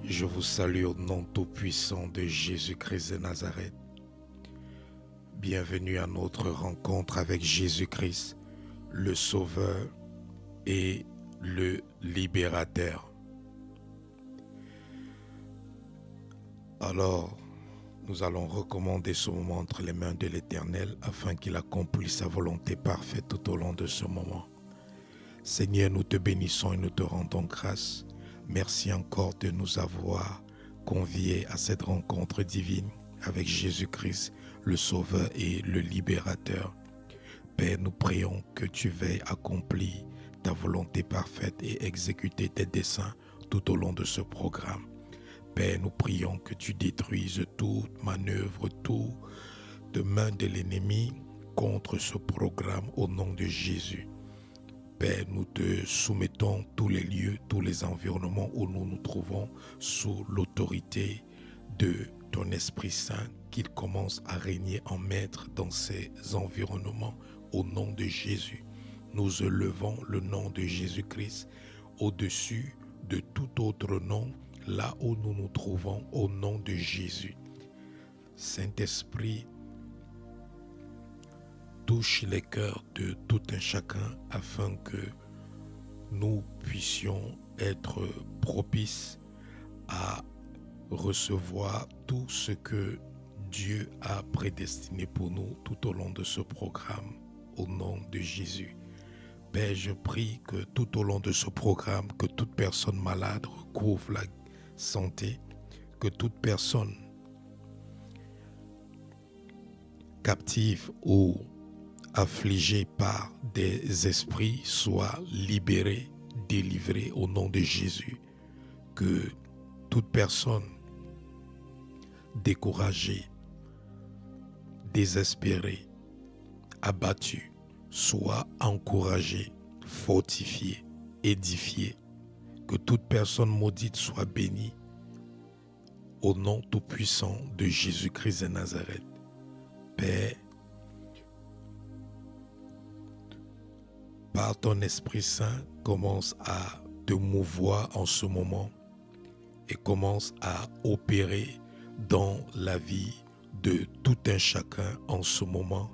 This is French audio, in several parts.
Je vous salue au nom tout-puissant de Jésus-Christ de Nazareth. Bienvenue à notre rencontre avec Jésus-Christ, le Sauveur et le Libérateur. Alors, nous allons recommander ce moment entre les mains de l'Éternel afin qu'il accomplisse sa volonté parfaite tout au long de ce moment. Seigneur, nous te bénissons et nous te rendons grâce. Merci encore de nous avoir conviés à cette rencontre divine avec Jésus-Christ, le Sauveur et le Libérateur. Père, nous prions que tu veuilles accomplir ta volonté parfaite et exécuter tes desseins tout au long de ce programme. Père, nous prions que tu détruises toute manœuvre, toute main de l'ennemi contre ce programme au nom de Jésus. Père, nous te soumettons tous les lieux, tous les environnements où nous nous trouvons sous l'autorité de ton Esprit Saint, qu'il commence à régner en maître dans ces environnements au nom de Jésus. Nous élevons le nom de Jésus-Christ au-dessus de tout autre nom, là où nous nous trouvons au nom de Jésus. Saint-Esprit, touche les cœurs de tout un chacun afin que nous puissions être propices à recevoir tout ce que Dieu a prédestiné pour nous tout au long de ce programme, au nom de Jésus. Père, je prie que tout au long de ce programme, que toute personne malade recouvre la santé, que toute personne captive ou affligé par des esprits soit libéré, délivré au nom de Jésus. Que toute personne découragée, désespérée, abattue soit encouragée, fortifiée, édifiée. Que toute personne maudite soit bénie au nom tout-puissant de Jésus-Christ de Nazareth. Père, par ton Esprit Saint, commence à te mouvoir en ce moment et commence à opérer dans la vie de tout un chacun en ce moment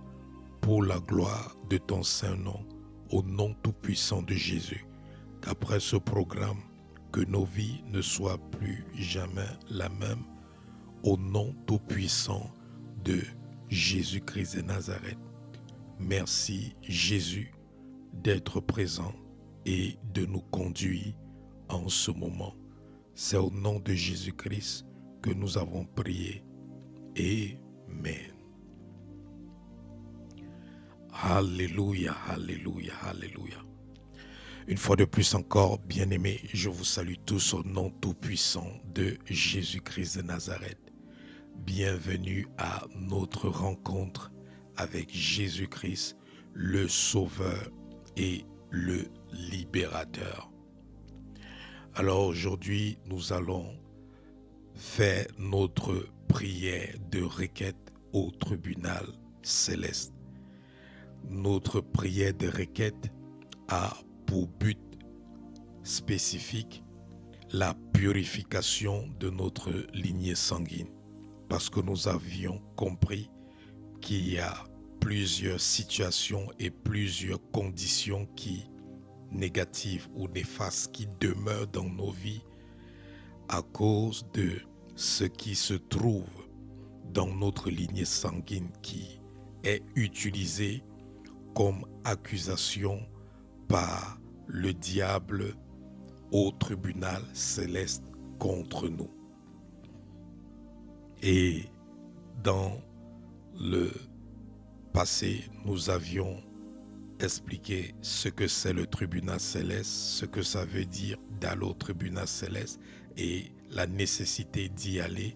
pour la gloire de ton saint nom, au nom tout-puissant de Jésus. Qu'après ce programme, que nos vies ne soient plus jamais la même, au nom tout-puissant de Jésus-Christ de Nazareth. Merci Jésus d'être présent et de nous conduire en ce moment. C'est au nom de Jésus-Christ que nous avons prié. Amen. Alléluia, alléluia, alléluia. Une fois de plus encore, bien-aimés, je vous salue tous au nom tout-puissant de Jésus-Christ de Nazareth. Bienvenue à notre rencontre avec Jésus-Christ, le Sauveur et le Libérateur. Alors aujourd'hui, nous allons faire notre prière de requête au tribunal céleste. Notre prière de requête a pour but spécifique la purification de notre lignée sanguine, parce que nous avions compris qu'il y a plusieurs situations et plusieurs conditions négatives ou néfastes qui demeurent dans nos vies à cause de ce qui se trouve dans notre lignée sanguine qui est utilisé comme accusation par le diable au tribunal céleste contre nous. Et dans le passé, nous avions expliqué ce que c'est le tribunal céleste, ce que ça veut dire d'aller au tribunal céleste et la nécessité d'y aller,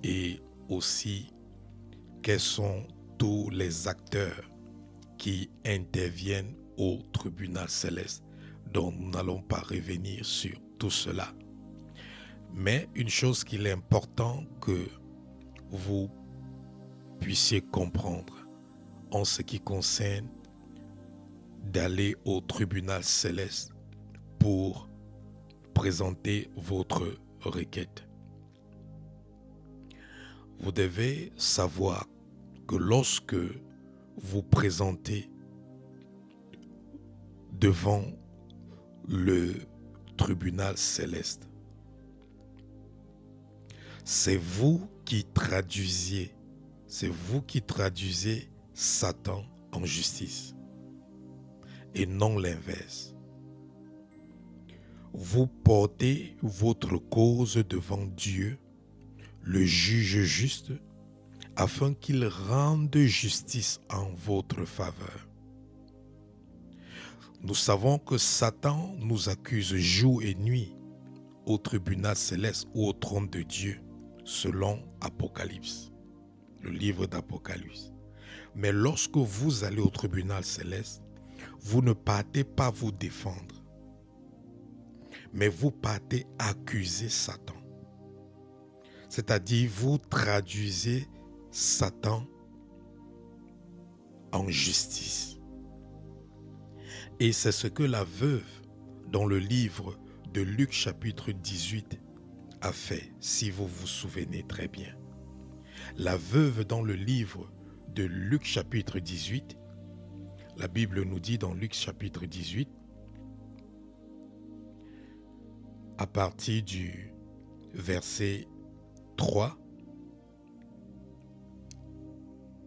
et aussi quels sont tous les acteurs qui interviennent au tribunal céleste. Donc nous n'allons pas revenir sur tout cela. Mais une chose qu'il est important que vous puissiez comprendre en ce qui concerne d'aller au tribunal céleste pour présenter votre requête. Vous devez savoir que lorsque vous présentez devant le tribunal céleste, c'est vous qui traduisez Satan en justice et non l'inverse. Vous portez votre cause devant Dieu, le juge juste, afin qu'il rende justice en votre faveur. Nous savons que Satan nous accuse jour et nuit au tribunal céleste ou au trône de Dieu, selon Apocalypse, le livre d'Apocalypse. Mais lorsque vous allez au tribunal céleste, vous ne partez pas vous défendre, mais vous partez accuser Satan. C'est-à-dire, vous traduisez Satan en justice. Et c'est ce que la veuve, dans le livre de Luc chapitre 18, a fait, si vous vous souvenez très bien. La veuve, dans le livre de Luc chapitre 18, la Bible nous dit dans Luc chapitre 18, à partir du verset 3,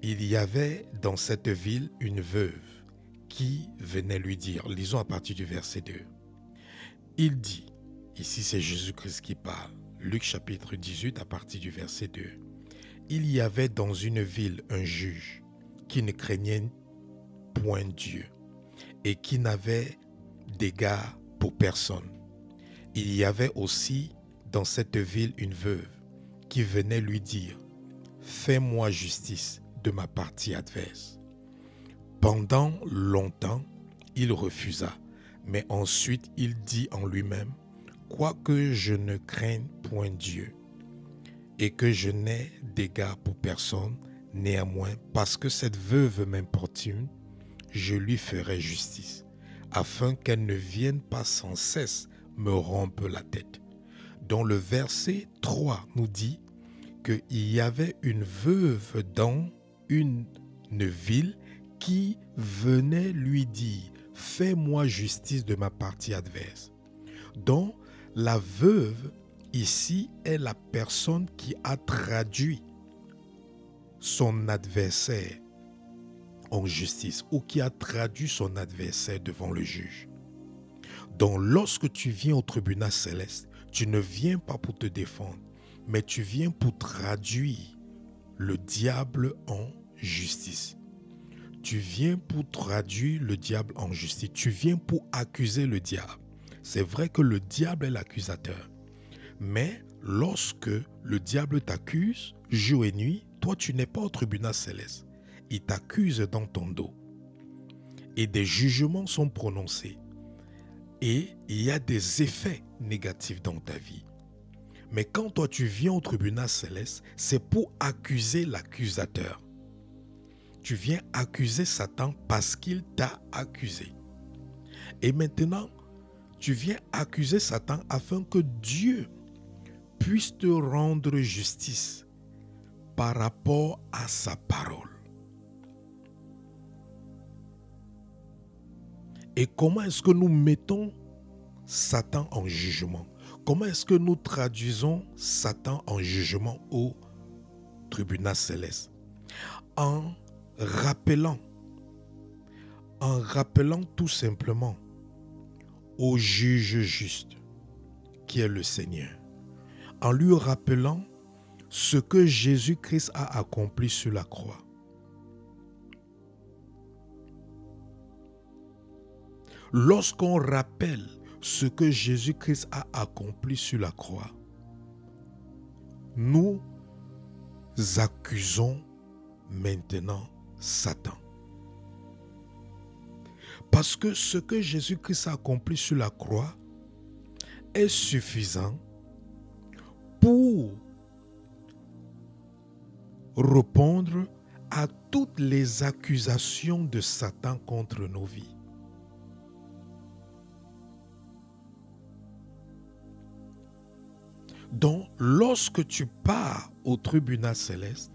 il y avait dans cette ville une veuve qui venait lui dire, lisons à partir du verset 2, il dit, ici c'est Jésus-Christ qui parle, Luc chapitre 18 à partir du verset 2, il y avait dans une ville un juge qui ne craignait point Dieu et qui n'avait d'égard pour personne. Il y avait aussi dans cette ville une veuve qui venait lui dire, fais-moi justice de ma partie adverse. Pendant longtemps, il refusa, mais ensuite il dit en lui-même, quoique je ne craigne point Dieu et que je n'ai d'égard pour personne, néanmoins, parce que cette veuve m'importune, je lui ferai justice, afin qu'elle ne vienne pas sans cesse me rompre la tête. Dans le verset 3 nous dit qu'il y avait une veuve dans une ville qui venait lui dire, fais-moi justice de ma partie adverse. Donc, la veuve ici est la personne qui a traduit son adversaire en justice ou qui a traduit son adversaire devant le juge. Donc, lorsque tu viens au tribunal céleste, tu ne viens pas pour te défendre, mais tu viens pour traduire le diable en justice. Tu viens pour traduire le diable en justice. Tu viens pour accuser le diable. C'est vrai que le diable est l'accusateur. Mais lorsque le diable t'accuse, jour et nuit, toi tu n'es pas au tribunal céleste. Il t'accuse dans ton dos. Et des jugements sont prononcés. Et il y a des effets négatifs dans ta vie. Mais quand toi tu viens au tribunal céleste, c'est pour accuser l'accusateur. Tu viens accuser Satan parce qu'il t'a accusé. Et maintenant, tu viens accuser Satan afin que Dieu puisse te rendre justice par rapport à sa parole. Et comment est-ce que nous mettons Satan en jugement? Comment est-ce que nous traduisons Satan en jugement au tribunal céleste? En rappelant tout simplement au juge juste qui est le Seigneur, en lui rappelant ce que Jésus-Christ a accompli sur la croix. Lorsqu'on rappelle ce que Jésus-Christ a accompli sur la croix, nous accusons maintenant Satan. Parce que ce que Jésus-Christ a accompli sur la croix est suffisant pour répondre à toutes les accusations de Satan contre nos vies. Donc, lorsque tu pars au tribunal céleste,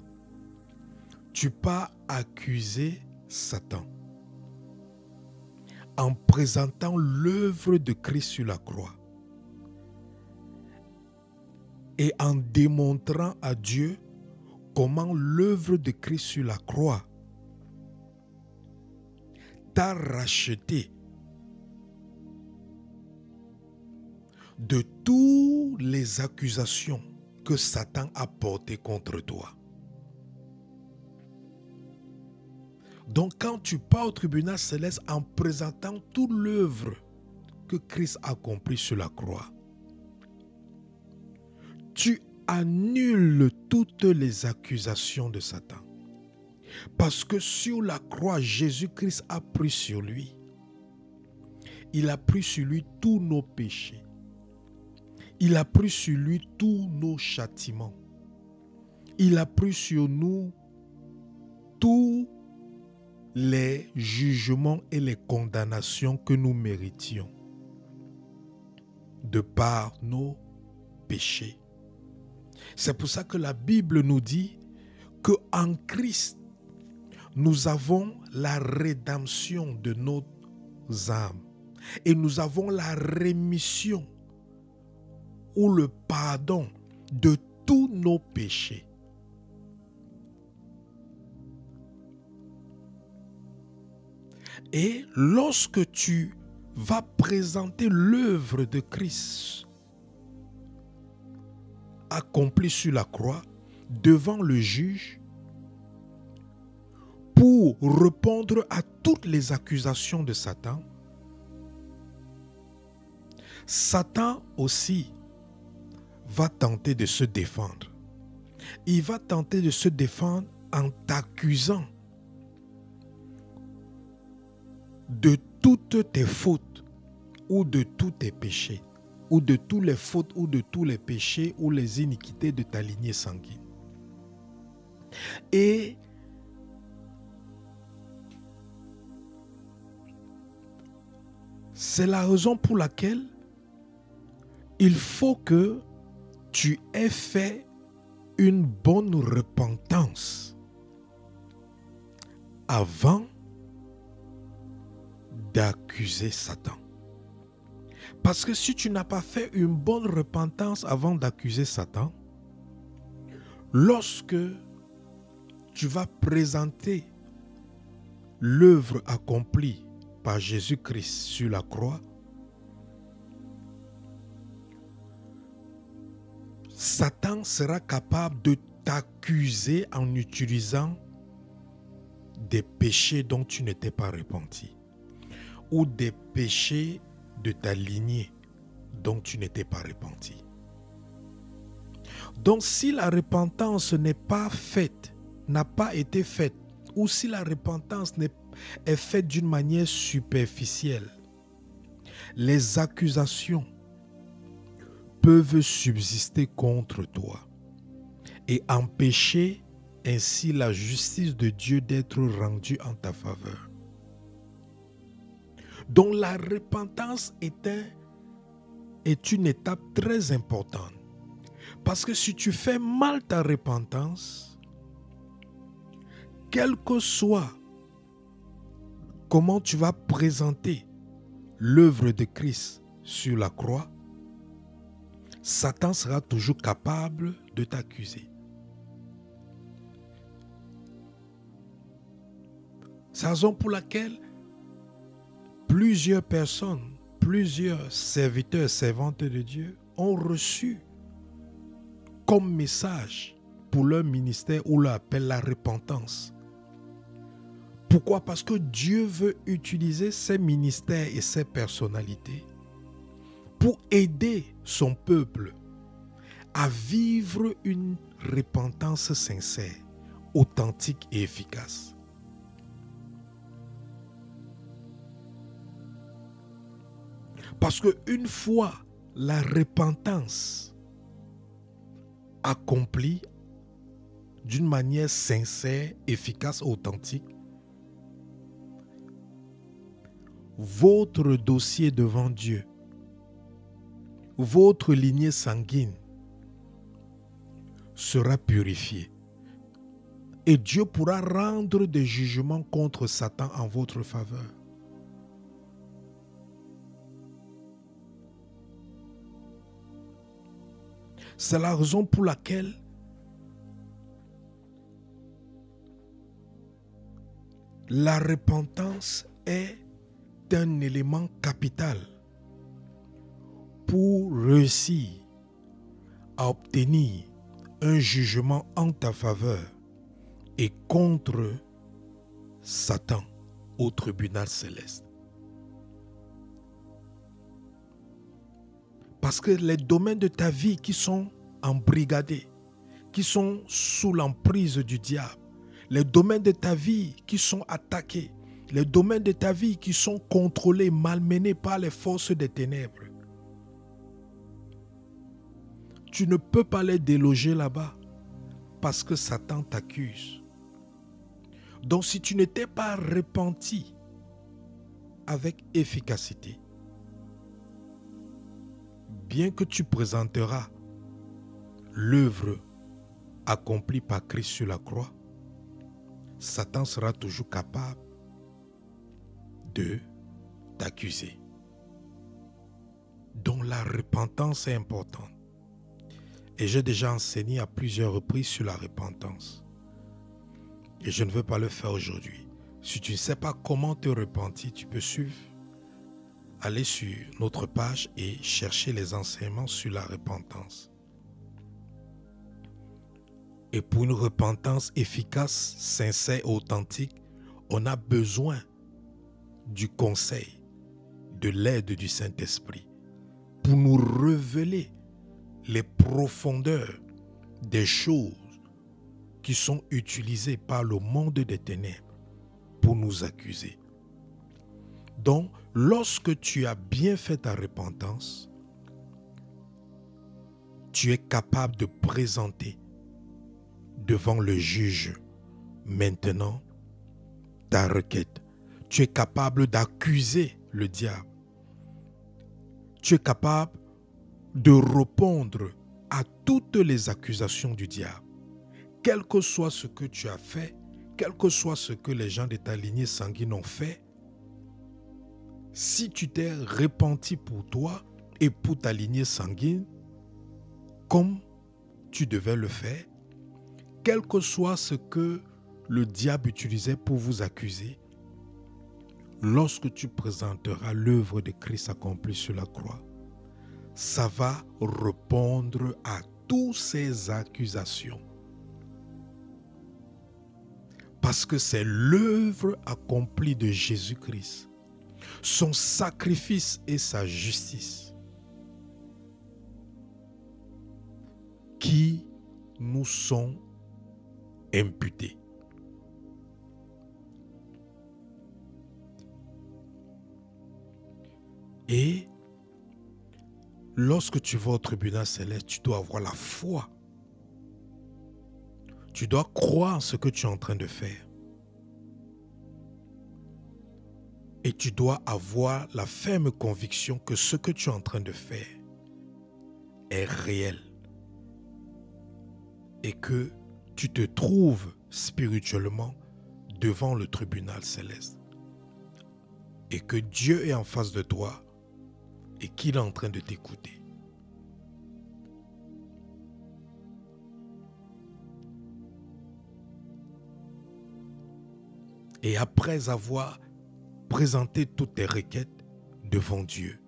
tu pars accuser Satan en présentant l'œuvre de Christ sur la croix et en démontrant à Dieu comment l'œuvre de Christ sur la croix t'a racheté de toutes les accusations que Satan a portées contre toi. Donc quand tu pars au tribunal céleste en présentant toute l'œuvre que Christ a accomplie sur la croix, tu annules toutes les accusations de Satan. Parce que sur la croix, Jésus-Christ a pris sur lui. Il a pris sur lui tous nos péchés. Il a pris sur lui tous nos châtiments. Il a pris sur nous tous les jugements et les condamnations que nous méritions de par nos péchés. C'est pour ça que la Bible nous dit qu'en Christ, nous avons la rédemption de nos âmes et nous avons la rémission ou le pardon de tous nos péchés. Et lorsque tu vas présenter l'œuvre de Christ accomplie sur la croix devant le juge pour répondre à toutes les accusations de Satan, Satan aussi va tenter de se défendre. Il va tenter de se défendre en t'accusant de toutes tes fautes ou de tous tes péchés ou de toutes les fautes ou de tous les péchés ou les iniquités de ta lignée sanguine. Et c'est la raison pour laquelle il faut que tu aies fait une bonne repentance avant d'accuser Satan. Parce que si tu n'as pas fait une bonne repentance avant d'accuser Satan, lorsque tu vas présenter l'œuvre accomplie par Jésus-Christ sur la croix, Satan sera capable de t'accuser en utilisant des péchés dont tu n'étais pas repenti ou des péchés de ta lignée dont tu n'étais pas repenti. Donc si la repentance n'est pas faite, n'a pas été faite, ou si la repentance est faite d'une manière superficielle, les accusations peuvent subsister contre toi et empêcher ainsi la justice de Dieu d'être rendue en ta faveur. Donc la repentance est une étape très importante. Parce que si tu fais mal ta repentance, quel que soit comment tu vas présenter l'œuvre de Christ sur la croix, Satan sera toujours capable de t'accuser. C'est la raison pour laquelle plusieurs personnes, plusieurs serviteurs, servantes de Dieu ont reçu comme message pour leur ministère ou leur appel la repentance. Pourquoi? Parce que Dieu veut utiliser ses ministères et ses personnalités pour aider son peuple à vivre une repentance sincère, authentique et efficace. Parce qu'une fois la repentance accomplie d'une manière sincère, efficace, authentique, votre dossier devant Dieu, votre lignée sanguine sera purifié. Et Dieu pourra rendre des jugements contre Satan en votre faveur. C'est la raison pour laquelle la repentance est un élément capital pour réussir à obtenir un jugement en ta faveur et contre Satan au tribunal céleste. Parce que les domaines de ta vie qui sont embrigadés, qui sont sous l'emprise du diable, les domaines de ta vie qui sont attaqués, les domaines de ta vie qui sont contrôlés, malmenés par les forces des ténèbres, tu ne peux pas les déloger là-bas parce que Satan t'accuse. Donc si tu n'étais pas repenti avec efficacité, bien que tu présenteras l'œuvre accomplie par Christ sur la croix, Satan sera toujours capable de t'accuser. Donc la repentance est importante. Et j'ai déjà enseigné à plusieurs reprises sur la repentance. Et je ne veux pas le faire aujourd'hui. Si tu ne sais pas comment te repentir, tu peux suivre, aller sur notre page et chercher les enseignements sur la repentance. Et pour une repentance efficace, sincère et authentique, on a besoin du conseil, de l'aide du Saint-Esprit pour nous révéler les profondeurs des choses qui sont utilisées par le monde des ténèbres pour nous accuser. Donc, lorsque tu as bien fait ta repentance, tu es capable de présenter devant le juge maintenant ta requête. Tu es capable d'accuser le diable. Tu es capable de répondre à toutes les accusations du diable. Quel que soit ce que tu as fait, quel que soit ce que les gens de ta lignée sanguine ont fait, si tu t'es repenti pour toi et pour ta lignée sanguine, comme tu devais le faire, quel que soit ce que le diable utilisait pour vous accuser, lorsque tu présenteras l'œuvre de Christ accomplie sur la croix, ça va répondre à toutes ces accusations. Parce que c'est l'œuvre accomplie de Jésus-Christ, son sacrifice et sa justice qui nous sont imputés. Et lorsque tu vas au tribunal céleste, tu dois avoir la foi. Tu dois croire en ce que tu es en train de faire. Et tu dois avoir la ferme conviction que ce que tu es en train de faire est réel. Et que tu te trouves spirituellement devant le tribunal céleste. Et que Dieu est en face de toi et qu'il est en train de t'écouter. Et après avoir présenté toutes tes requêtes devant Dieu,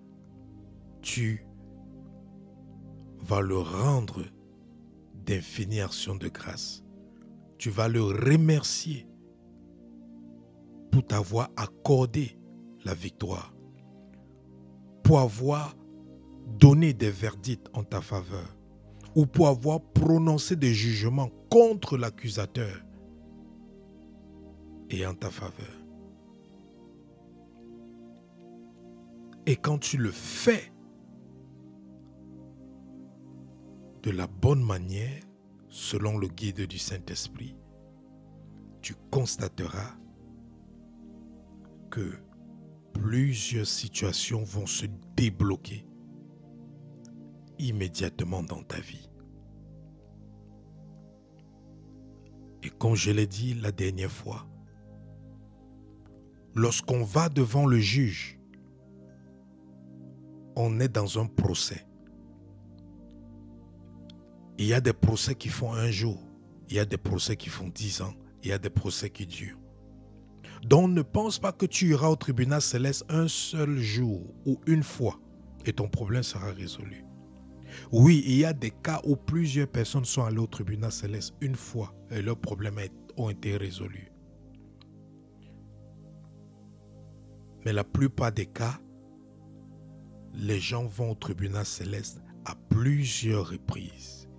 tu vas le rendre d'infinies actions de grâce. Tu vas le remercier pour t'avoir accordé la victoire, pour avoir donné des verdicts en ta faveur, ou pour avoir prononcé des jugements contre l'accusateur et en ta faveur. Et quand tu le fais de la bonne manière, selon le guide du Saint-Esprit, tu constateras que plusieurs situations vont se débloquer immédiatement dans ta vie. Comme je l'ai dit la dernière fois, lorsqu'on va devant le juge, on est dans un procès. Il y a des procès qui font 1 jour, il y a des procès qui font 10 ans, il y a des procès qui durent. Donc ne pense pas que tu iras au tribunal céleste un seul jour ou une fois et ton problème sera résolu. Oui, il y a des cas où plusieurs personnes sont allées au tribunal céleste une fois et leurs problèmes ont été résolus. Mais la plupart des cas, les gens vont au tribunal céleste à plusieurs reprises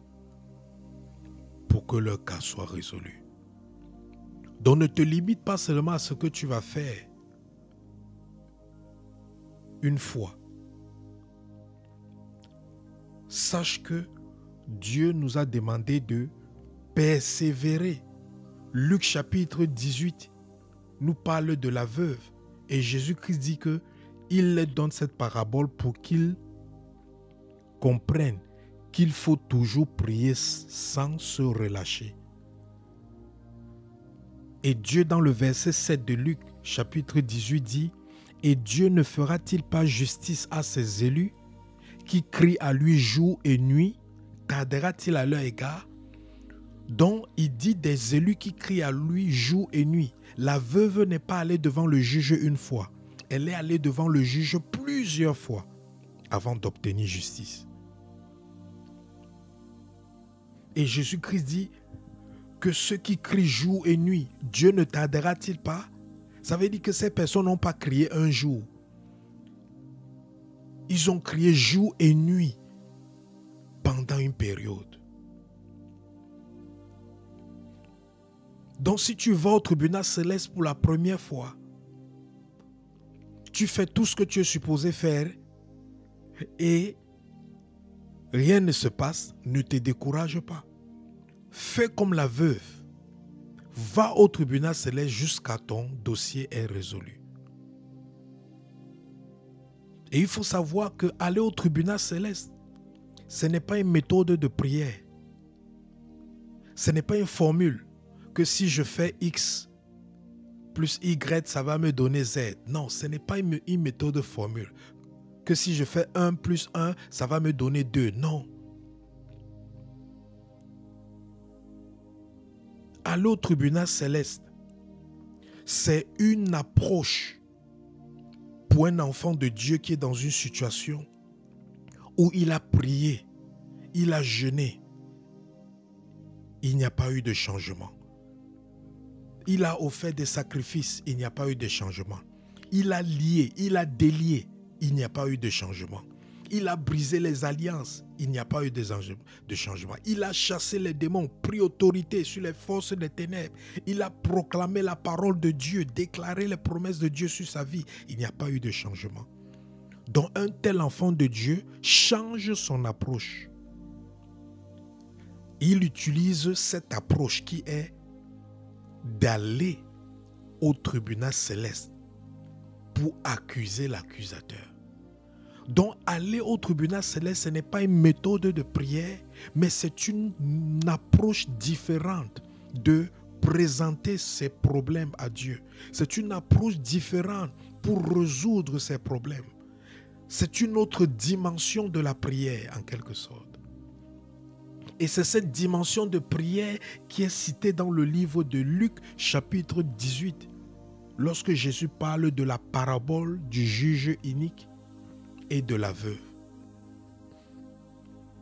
pour que leur cas soit résolu. Donc ne te limite pas seulement à ce que tu vas faire une fois. Sache que Dieu nous a demandé de persévérer. Luc chapitre 18 nous parle de la veuve et Jésus-Christ dit que il leur donne cette parabole pour qu'ils comprennent qu'il faut toujours prier sans se relâcher. Et Dieu dans le verset 7 de Luc chapitre 18 dit « Et Dieu ne fera-t-il pas justice à ses élus qui crient à lui jour et nuit? Tardera-t-il à leur égard ?» Donc il dit des élus qui crient à lui jour et nuit. La veuve n'est pas allée devant le juge une fois. Elle est allée devant le juge plusieurs fois avant d'obtenir justice. Et Jésus-Christ dit que ceux qui crient jour et nuit, Dieu ne tardera-t-il pas? Ça veut dire que ces personnes n'ont pas crié un jour. Ils ont crié jour et nuit pendant une période. Donc si tu vas au tribunal céleste pour la première fois, tu fais tout ce que tu es supposé faire et rien ne se passe, ne te décourage pas. Fais comme la veuve. Va au tribunal céleste jusqu'à ton dossier est résolu. Et il faut savoir que aller au tribunal céleste, ce n'est pas une méthode de prière. Ce n'est pas une formule que si je fais X plus Y, ça va me donner Z. Non, ce n'est pas une méthode de formule. Que si je fais 1 plus 1, ça va me donner 2. Non. Aller au tribunal céleste, c'est une approche pour un enfant de Dieu qui est dans une situation où il a prié, il a jeûné, il n'y a pas eu de changement. Il a offert des sacrifices, il n'y a pas eu de changement. Il a lié, il a délié, il n'y a pas eu de changement. Il a brisé les alliances, il n'y a pas eu de changement. Il a chassé les démons, pris autorité sur les forces des ténèbres. Il a proclamé la parole de Dieu, déclaré les promesses de Dieu sur sa vie. Il n'y a pas eu de changement. Donc un tel enfant de Dieu change son approche. Il utilise cette approche qui est d'aller au tribunal céleste pour accuser l'accusateur. Donc aller au tribunal céleste, ce n'est pas une méthode de prière, mais c'est une approche différente de présenter ses problèmes à Dieu. C'est une approche différente pour résoudre ses problèmes. C'est une autre dimension de la prière en quelque sorte. Et c'est cette dimension de prière qui est citée dans le livre de Luc chapitre 18. Lorsque Jésus parle de la parabole du juge inique et de la veuve.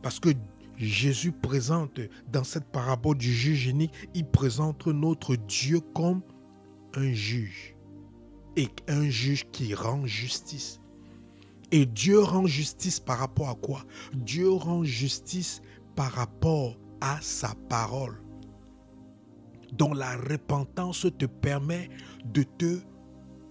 Parce que Jésus présente dans cette parabole du juge inique, il présente notre Dieu comme un juge. Et un juge qui rend justice. Et Dieu rend justice par rapport à quoi? Dieu rend justice par rapport à sa parole. Donc la repentance te permet de te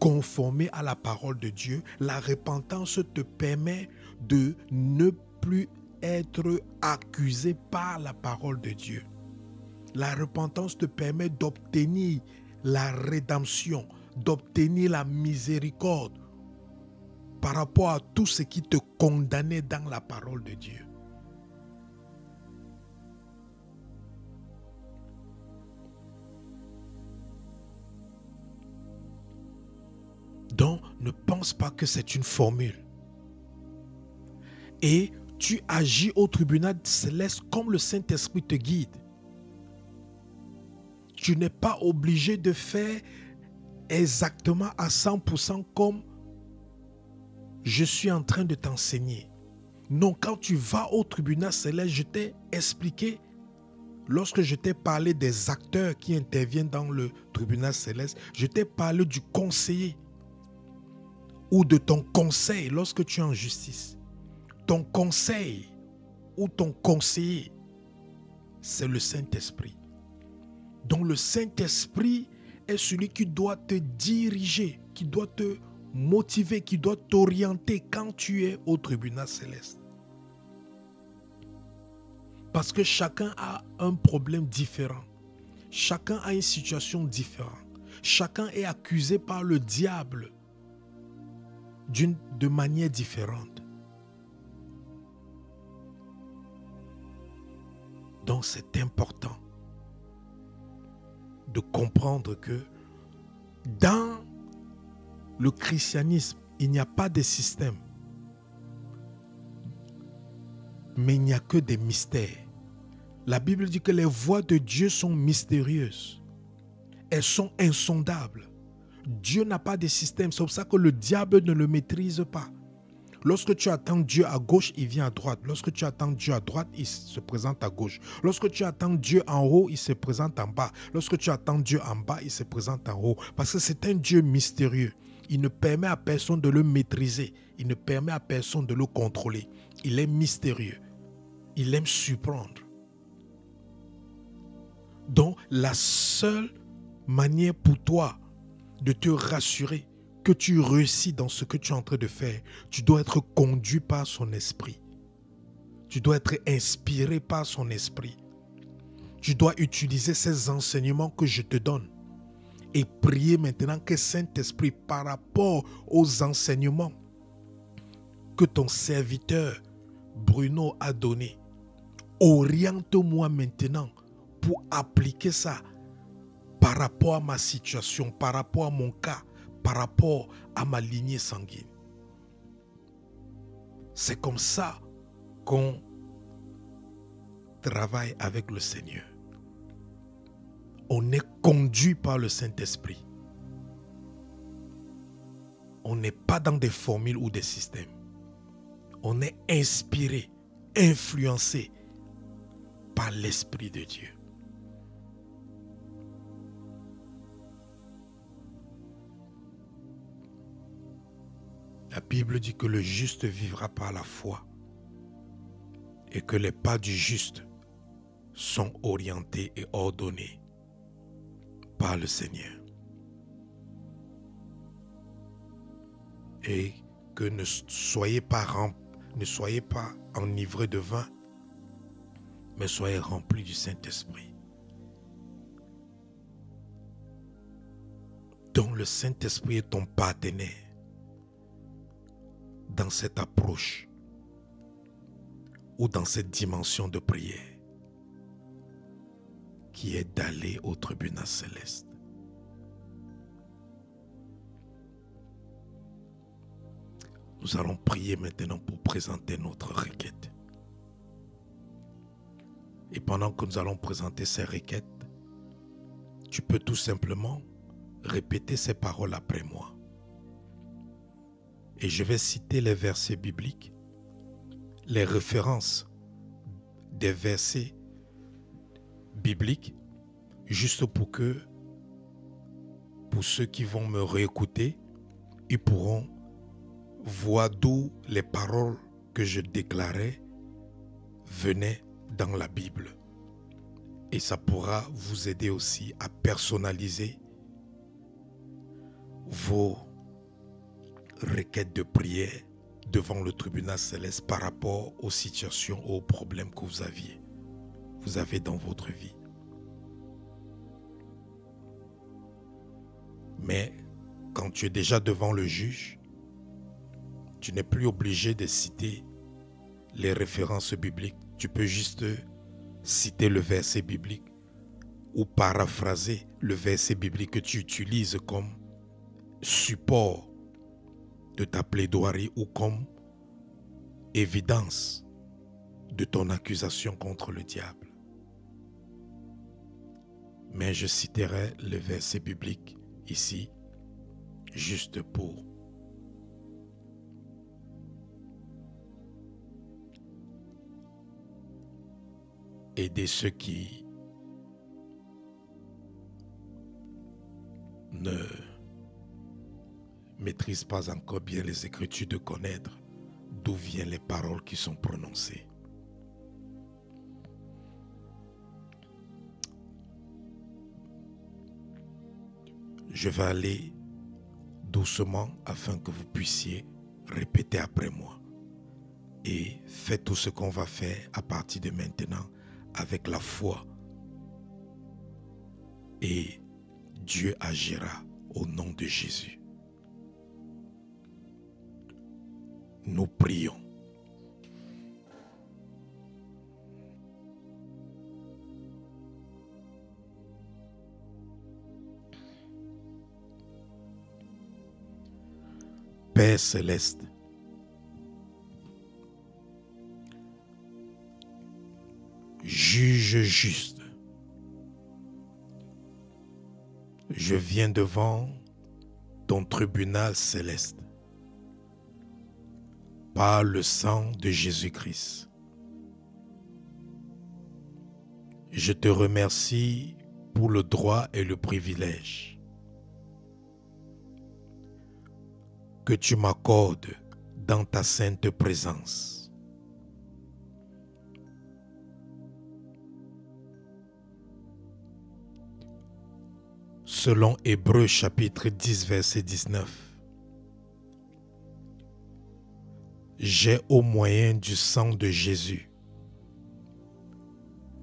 conformer à la parole de Dieu. La repentance te permet de ne plus être accusé par la parole de Dieu. La repentance te permet d'obtenir la rédemption, d'obtenir la miséricorde par rapport à tout ce qui te condamnait dans la parole de Dieu. Donc, ne pense pas que c'est une formule. Et tu agis au tribunal céleste comme le Saint-Esprit te guide. Tu n'es pas obligé de faire exactement à 100% comme je suis en train de t'enseigner. Non, quand tu vas au tribunal céleste, je t'ai expliqué, lorsque je t'ai parlé des acteurs qui interviennent dans le tribunal céleste, je t'ai parlé du conseiller ou de ton conseil lorsque tu es en justice. Ton conseil ou ton conseiller, c'est le Saint-Esprit. Donc le Saint-Esprit est celui qui doit te diriger, qui doit te motiver, qui doit t'orienter quand tu es au tribunal céleste. Parce que chacun a un problème différent. Chacun a une situation différente. Chacun est accusé par le diable de manière différente. Donc c'est important de comprendre que dans le christianisme, il n'y a pas de système, mais il n'y a que des mystères. La Bible dit que les voies de Dieu sont mystérieuses. Elles sont insondables. Dieu n'a pas de système. C'est pour ça que le diable ne le maîtrise pas. Lorsque tu attends Dieu à gauche, il vient à droite. Lorsque tu attends Dieu à droite, il se présente à gauche. Lorsque tu attends Dieu en haut, il se présente en bas. Lorsque tu attends Dieu en bas, il se présente en haut. Parce que c'est un Dieu mystérieux. Il ne permet à personne de le maîtriser. Il ne permet à personne de le contrôler. Il est mystérieux. Il aime surprendre. Donc, la seule manière pour toi de te rassurer que tu réussis dans ce que tu es en train de faire, tu dois être conduit par son esprit. Tu dois être inspiré par son esprit. Tu dois utiliser ces enseignements que je te donne et prier maintenant que Saint-Esprit, par rapport aux enseignements que ton serviteur Bruno a donnés, oriente-moi maintenant pour appliquer ça par rapport à ma situation, par rapport à mon cas, par rapport à ma lignée sanguine. C'est comme ça qu'on travaille avec le Seigneur. On est conduit par le Saint-Esprit. On n'est pas dans des formules ou des systèmes. On est inspiré, influencé par l'Esprit de Dieu. La Bible dit que le juste vivra par la foi et que les pas du juste sont orientés et ordonnés par le Seigneur. Et que ne soyez pas enivrés de vin, mais soyez remplis du Saint-Esprit. Donc le Saint-Esprit est ton partenaire dans cette approche ou dans cette dimension de prière qui est d'aller au tribunal céleste. Nous allons prier maintenant pour présenter notre requête. Et pendant que nous allons présenter ces requêtes, tu peux tout simplement répéter ces paroles après moi. Et je vais citer les versets bibliques, les références des versets bibliques, juste pour ceux qui vont me réécouter, ils pourront voir d'où les paroles que je déclarais venaient dans la Bible. Et ça pourra vous aider aussi à personnaliser vos requêtes de prière devant le tribunal céleste par rapport aux situations, aux problèmes que vous avez dans votre vie. Mais quand tu es déjà devant le juge, tu n'es plus obligé de citer les références bibliques. Tu peux juste citer le verset biblique ou paraphraser le verset biblique que tu utilises comme support de ta plaidoirie ou comme évidence de ton accusation contre le diable. Mais je citerai le verset biblique ici, juste pour aider ceux qui ne maîtrisent pas encore bien les Écritures de connaître d'où viennent les paroles qui sont prononcées. Je vais aller doucement afin que vous puissiez répéter après moi. Et faites tout ce qu'on va faire à partir de maintenant avec la foi. Et Dieu agira au nom de Jésus. Nous prions. Père céleste, juge juste, je viens devant ton tribunal céleste par le sang de Jésus-Christ. Je te remercie pour le droit et le privilège que tu m'accordes dans ta sainte présence. Selon Hébreux chapitre 10 verset 19, j'ai au moyen du sang de Jésus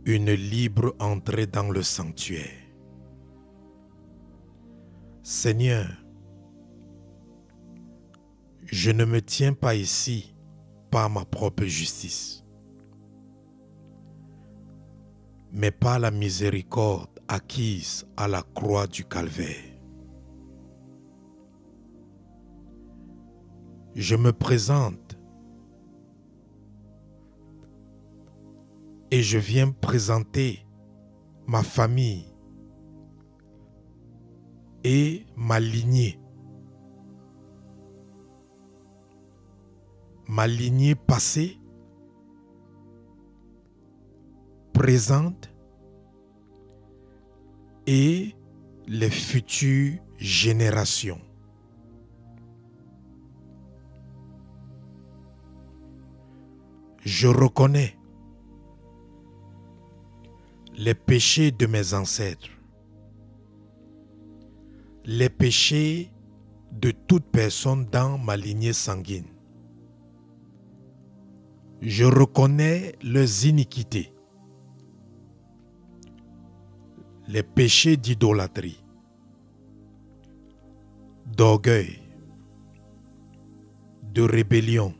une libre entrée dans le sanctuaire. Seigneur, je ne me tiens pas ici par ma propre justice, mais par la miséricorde acquise à la croix du Calvaire. Je me présente et je viens présenter ma famille et ma lignée passée, présente et les futures générations. Je reconnais les péchés de mes ancêtres, les péchés de toute personne dans ma lignée sanguine. Je reconnais leurs iniquités, les péchés d'idolâtrie, d'orgueil, de rébellion,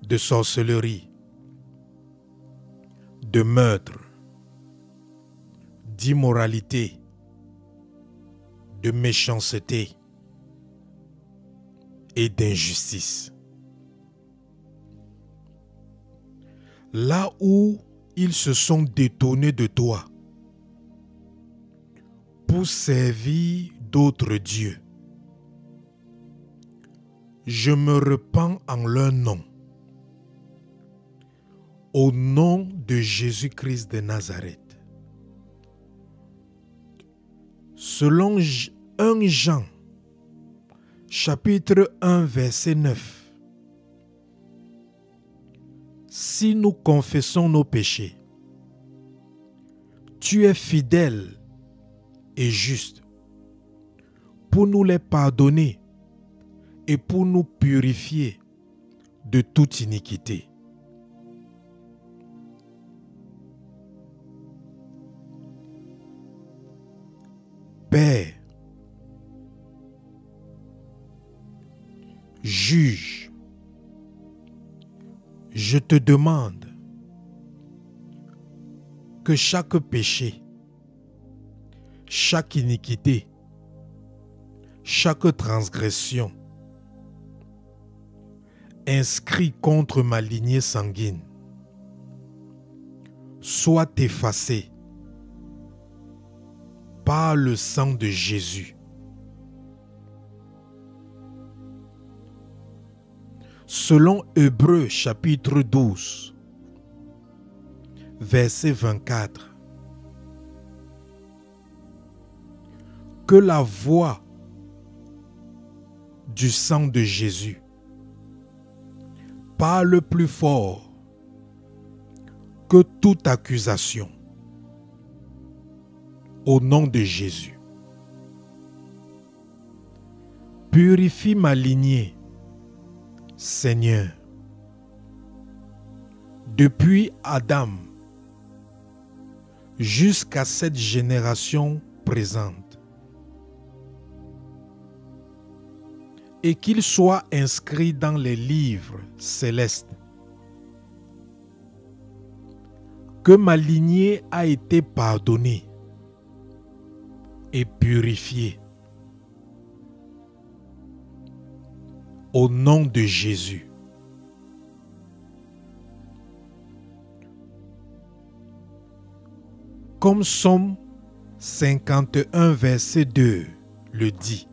de sorcellerie, de meurtre, d'immoralité, de méchanceté et d'injustice. Là où ils se sont détournés de toi pour servir d'autres dieux, je me repens en leur nom. Au nom de Jésus-Christ de Nazareth. Selon 1 Jean, chapitre 1, verset 9. Si nous confessons nos péchés, tu es fidèle et juste pour nous les pardonner et pour nous purifier de toute iniquité. Père, juge, je te demande que chaque péché, chaque iniquité, chaque transgression inscrite contre ma lignée sanguine soit effacée par le sang de Jésus. Selon Hébreux chapitre 12, verset 24, que la voix du sang de Jésus parle plus fort que toute accusation. Au nom de Jésus, purifie ma lignée, Seigneur, depuis Adam jusqu'à cette génération présente, et qu'il soit inscrit dans les livres célestes que ma lignée a été pardonnée et purifiée. Au nom de Jésus. Comme Psaume 51, verset 2 le dit,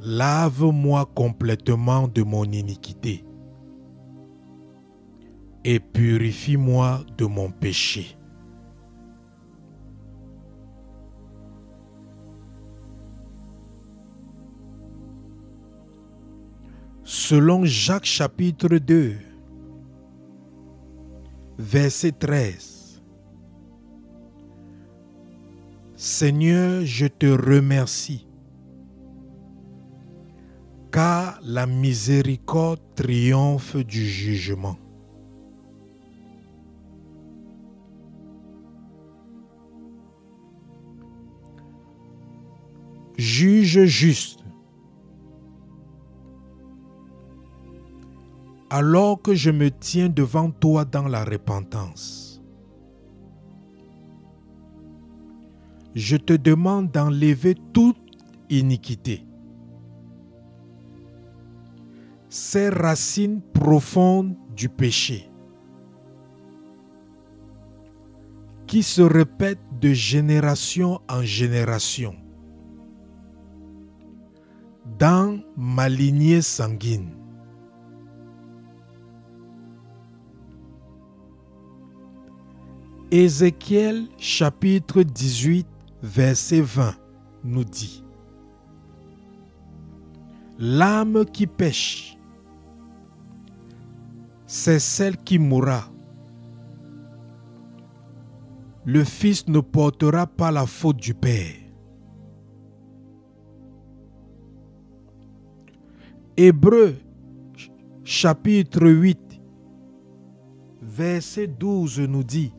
lave-moi complètement de mon iniquité et purifie-moi de mon péché. Selon Jacques chapitre 2, verset 13. Seigneur, je te remercie, car la miséricorde triomphe du jugement. Juge juste, alors que je me tiens devant toi dans la repentance. Je te demande d'enlever toute iniquité, ces racines profondes du péché, qui se répètent de génération en génération dans ma lignée sanguine. Ézéchiel chapitre 18, verset 20 nous dit: l'âme qui pêche, c'est celle qui mourra. Le fils ne portera pas la faute du père. Hébreux chapitre 8, verset 12 nous dit: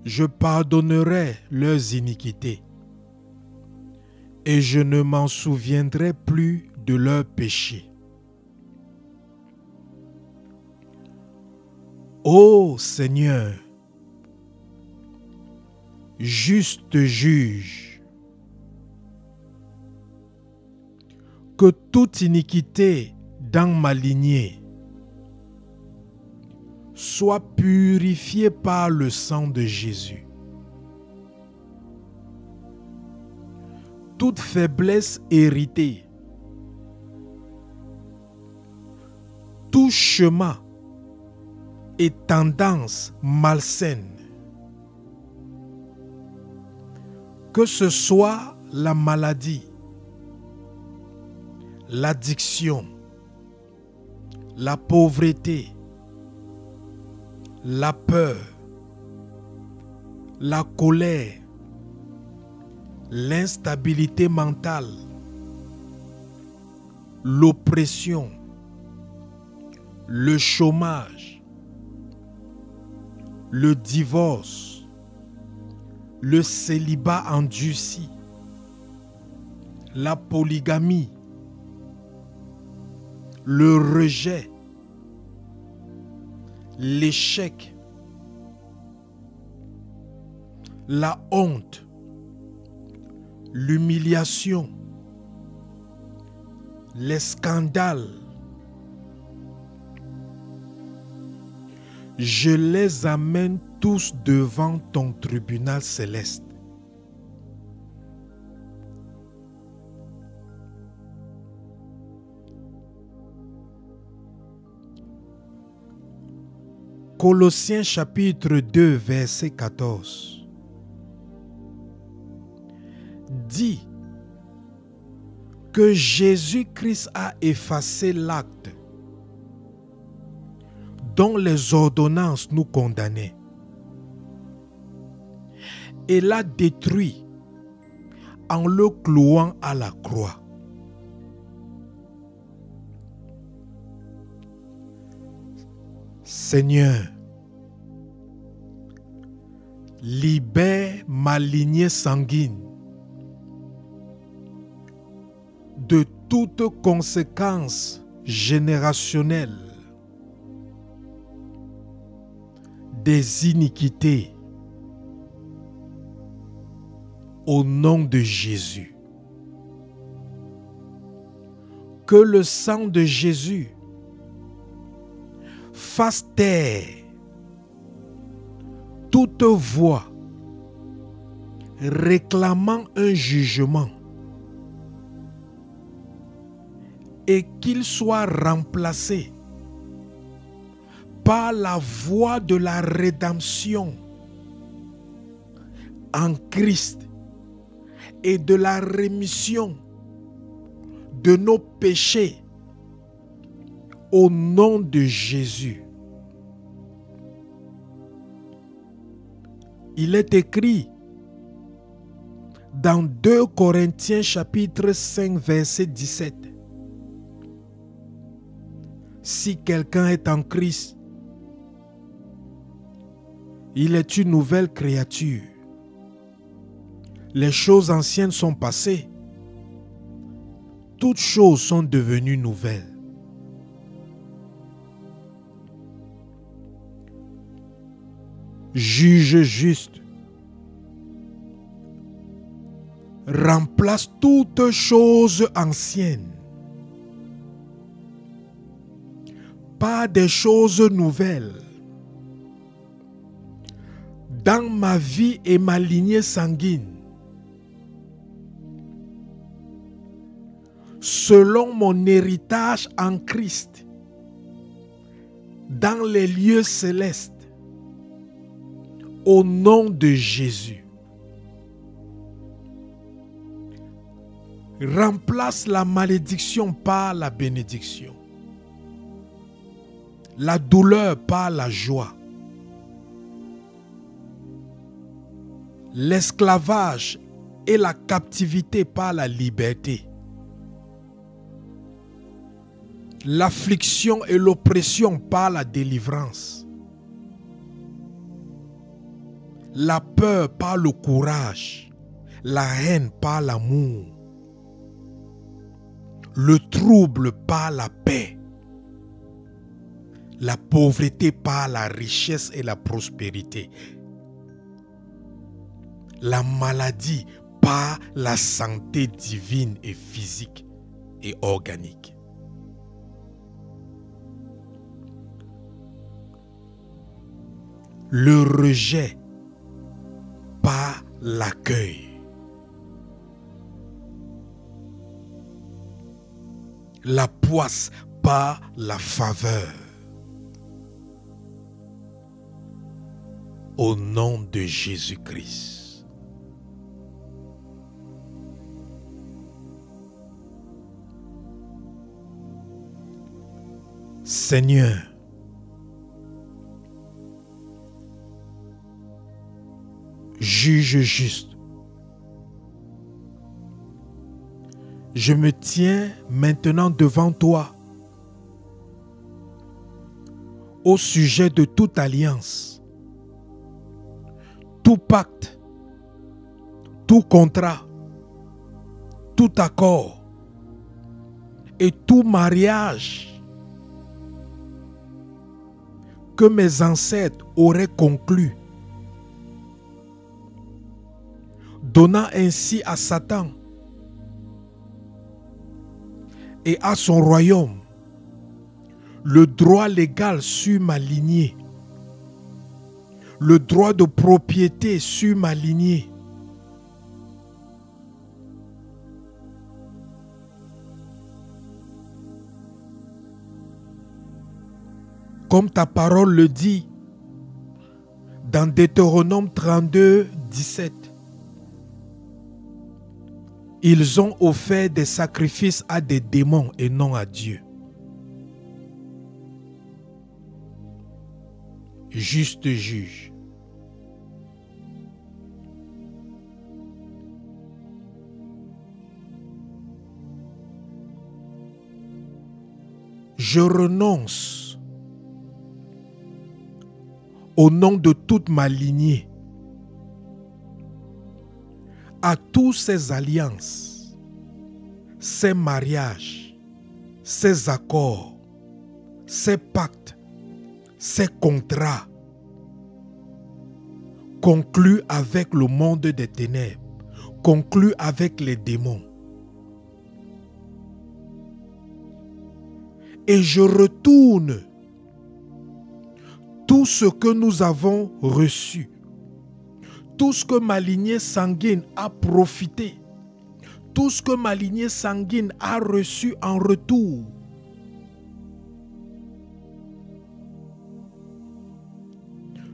je pardonnerai leurs iniquités et je ne m'en souviendrai plus de leurs péchés. Ô Seigneur, juste juge, que toute iniquité dans ma lignée soit purifiée par le sang de Jésus. Toute faiblesse héritée, tout chemin et tendance malsaine, que ce soit la maladie, l'addiction, la pauvreté, la peur, la colère, l'instabilité mentale, l'oppression, le chômage, le divorce, le célibat endurci, la polygamie, le rejet, l'échec, la honte, l'humiliation, les scandales, je les amène tous devant ton tribunal céleste. Colossiens chapitre 2, verset 14 dit que Jésus-Christ a effacé l'acte dont les ordonnances nous condamnaient et l'a détruit en le clouant à la croix. Seigneur, libère ma lignée sanguine de toute conséquence générationnelle des iniquités au nom de Jésus. Que le sang de Jésus fasse taire toute voix réclamant un jugement et qu'il soit remplacé par la voix de la rédemption en Christ et de la rémission de nos péchés au nom de Jésus. Il est écrit dans 2 Corinthiens chapitre 5 verset 17. Si quelqu'un est en Christ, il est une nouvelle créature. Les choses anciennes sont passées. Toutes choses sont devenues nouvelles. Juge juste, remplace toutes choses anciennes par des choses nouvelles dans ma vie et ma lignée sanguine, selon mon héritage en Christ, dans les lieux célestes, au nom de Jésus. Remplace la malédiction par la bénédiction, la douleur par la joie, l'esclavage et la captivité par la liberté, l'affliction et l'oppression par la délivrance, la peur par le courage, la haine par l'amour, le trouble par la paix, la pauvreté par la richesse et la prospérité, la maladie par la santé divine et physique et organique. Le rejet par l'accueil. La poisse par la faveur. Au nom de Jésus-Christ. Seigneur, juge juste. Je me tiens maintenant devant toi au sujet de toute alliance, tout pacte, tout contrat, tout accord et tout mariage que mes ancêtres auraient conclu, donnant ainsi à Satan et à son royaume le droit légal sur ma lignée, le droit de propriété sur ma lignée. Comme ta parole le dit dans Deutéronome 32, 17. Ils ont offert des sacrifices à des démons et non à Dieu. Juste juge. Je renonce au nom de toute ma lignée à tous ces alliances, ces mariages, ces accords, ces pactes, ces contrats conclus avec le monde des ténèbres, conclus avec les démons. Et je retourne tout ce que nous avons reçu, tout ce que ma lignée sanguine a profité, tout ce que ma lignée sanguine a reçu en retour.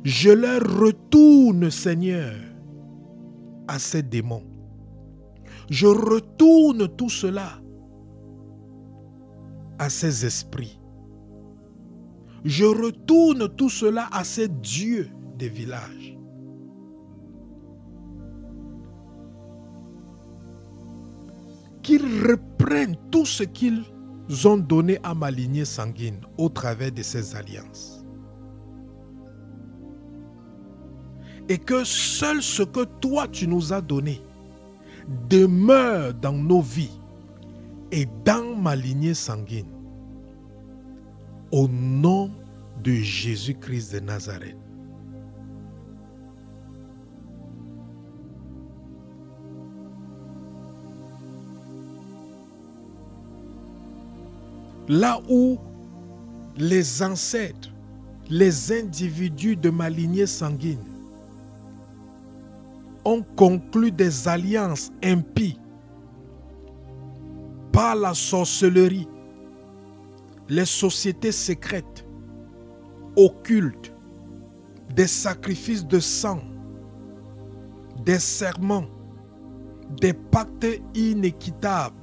Je leur retourne, Seigneur, à ces démons. Je retourne tout cela à ces esprits. Je retourne tout cela à ces dieux des villages. Qu'ils reprennent tout ce qu'ils ont donné à ma lignée sanguine au travers de ces alliances. Et que seul ce que toi tu nous as donné demeure dans nos vies et dans ma lignée sanguine. Au nom de Jésus-Christ de Nazareth. Là où les ancêtres, les individus de ma lignée sanguine ont conclu des alliances impies par la sorcellerie, les sociétés secrètes, occultes, des sacrifices de sang, des serments, des pactes inéquitables.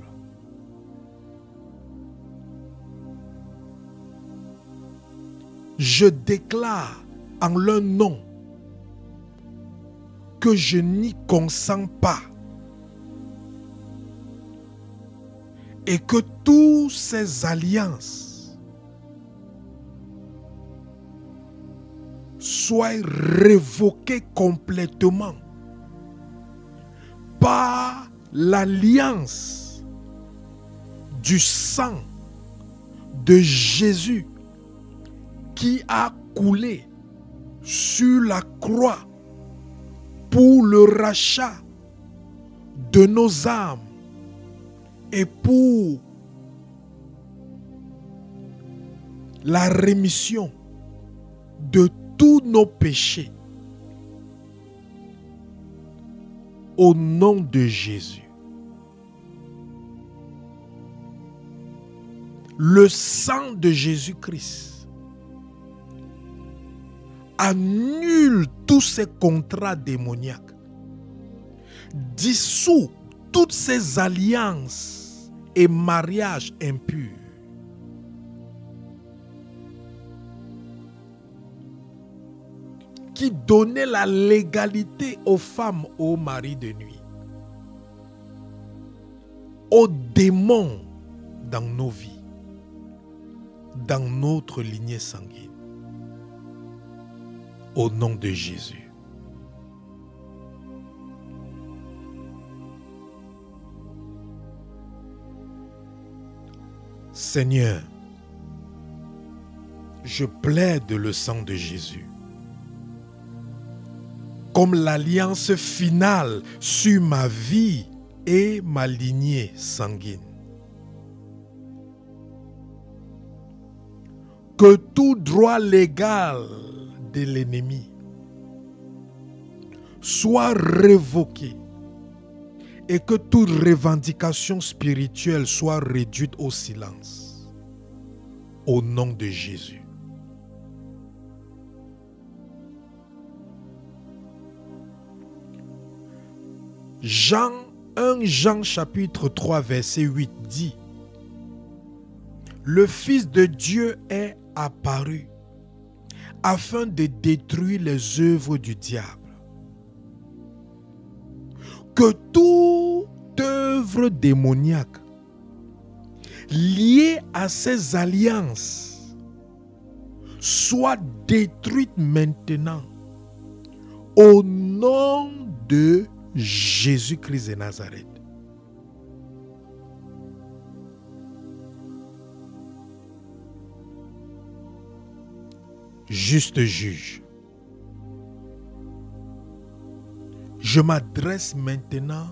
Je déclare en leur nom que je n'y consens pas et que toutes ces alliances soient révoquées complètement par l'alliance du sang de Jésus qui a coulé sur la croix pour le rachat de nos âmes et pour la rémission de tous nos péchés. Au nom de Jésus. Le sang de Jésus-Christ annule tous ces contrats démoniaques, dissout toutes ces alliances et mariages impurs. Qui donnaient la légalité aux femmes, aux maris de nuit, aux démons dans nos vies, dans notre lignée sanguine. Au nom de Jésus. Seigneur, je plaide le sang de Jésus comme l'alliance finale sur ma vie et ma lignée sanguine. Que tout droit légal de l'ennemi soit révoqué et que toute revendication spirituelle soit réduite au silence. Au nom de Jésus. Jean 1 Jean chapitre 3 verset 8 dit: le Fils de Dieu est apparu afin de détruire les œuvres du diable. Que toute œuvre démoniaque liée à ces alliances soit détruite maintenant au nom de Jésus-Christ de Nazareth. Juste juge, je m'adresse maintenant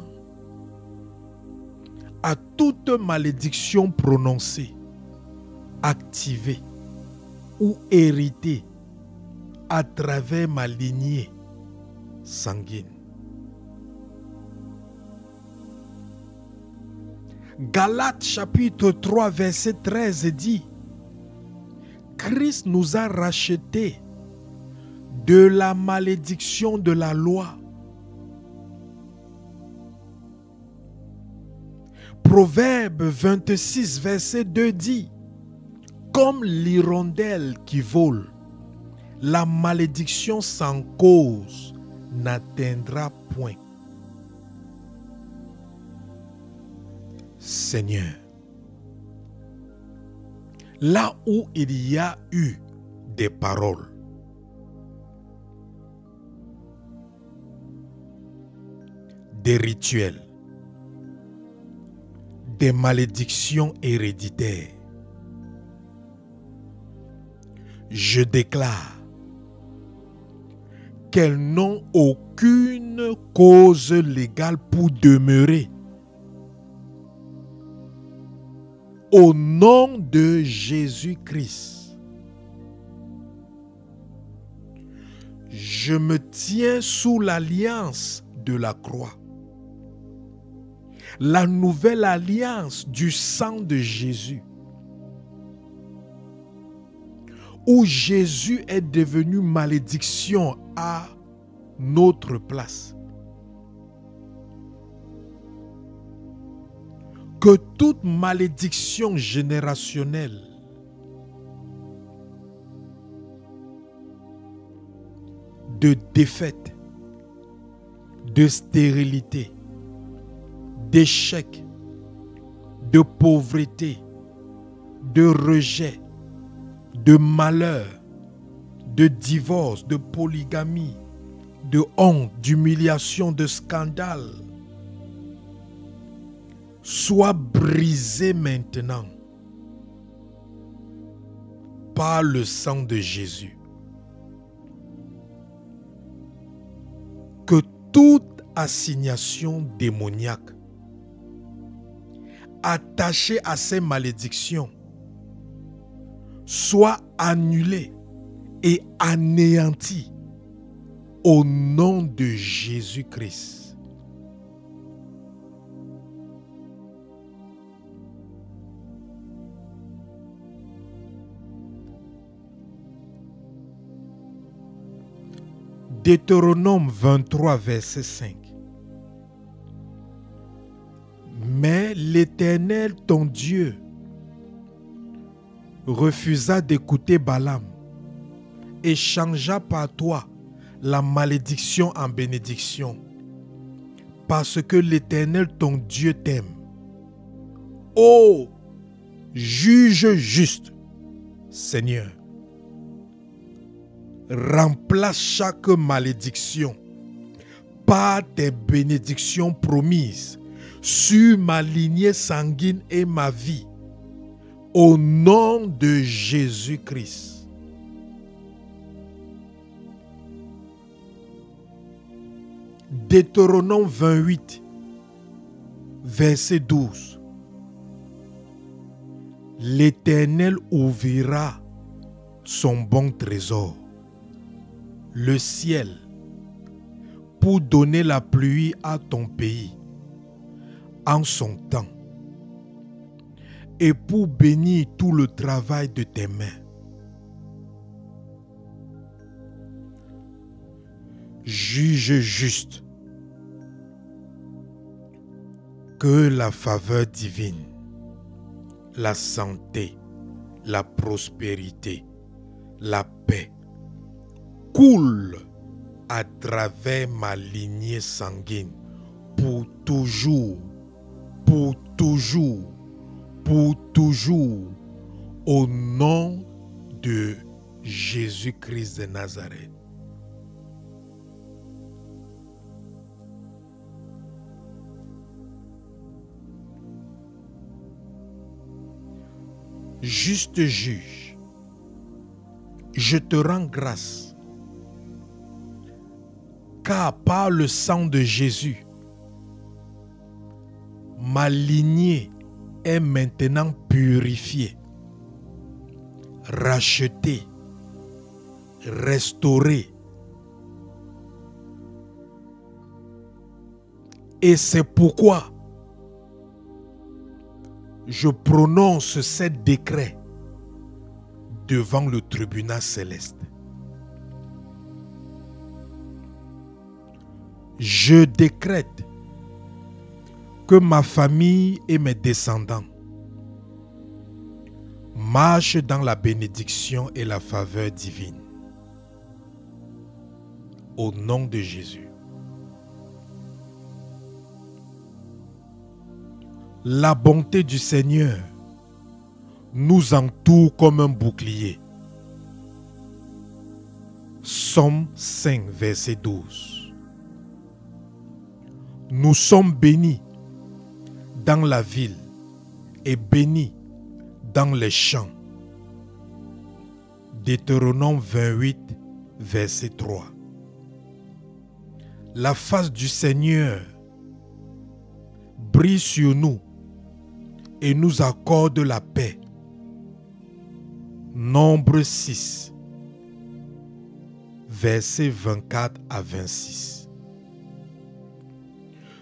à toute malédiction prononcée, activée ou héritée à travers ma lignée sanguine. Galates chapitre 3 verset 13 dit: Christ nous a rachetés de la malédiction de la loi. Proverbe 26 verset 2 dit: comme l'hirondelle qui vole, la malédiction sans cause n'atteindra point. Seigneur, là où il y a eu des paroles, des rituels, des malédictions héréditaires, je déclare qu'elles n'ont aucune cause légale pour demeurer. Au nom de Jésus-Christ, je me tiens sous l'alliance de la croix, la nouvelle alliance du sang de Jésus, où Jésus est devenu malédiction à notre place. Que toute malédiction générationnelle de défaite, de stérilité, d'échec, de pauvreté, de rejet, de malheur, de divorce, de polygamie, de honte, d'humiliation, de scandale, soit brisé maintenant par le sang de Jésus. Que toute assignation démoniaque attachée à ces malédictions soit annulée et anéantie au nom de Jésus-Christ. Deutéronome 23, verset 5. Mais l'Éternel, ton Dieu, refusa d'écouter Balaam et changea par toi la malédiction en bénédiction, parce que l'Éternel, ton Dieu, t'aime. Ô juge juste, Seigneur, remplace chaque malédiction par tes bénédictions promises sur ma lignée sanguine et ma vie, au nom de Jésus-Christ. Deutéronome 28, verset 12. L'Éternel ouvrira son bon trésor, le ciel, pour donner la pluie à ton pays en son temps et pour bénir tout le travail de tes mains. Juge juste, que la faveur divine, la santé, la prospérité, la paix coule à travers ma lignée sanguine pour toujours, pour toujours, pour toujours, au nom de Jésus-Christ de Nazareth. Juste juge, je te rends grâce, car par le sang de Jésus, ma lignée est maintenant purifiée, rachetée, restaurée. Et c'est pourquoi je prononce ces décrets devant le tribunal céleste. Je décrète que ma famille et mes descendants marchent dans la bénédiction et la faveur divine. Au nom de Jésus. La bonté du Seigneur nous entoure comme un bouclier. Psaume 5, verset 12. Nous sommes bénis dans la ville et bénis dans les champs. Deutéronome 28, verset 3. La face du Seigneur brille sur nous et nous accorde la paix. Nombre 6, versets 24 à 26.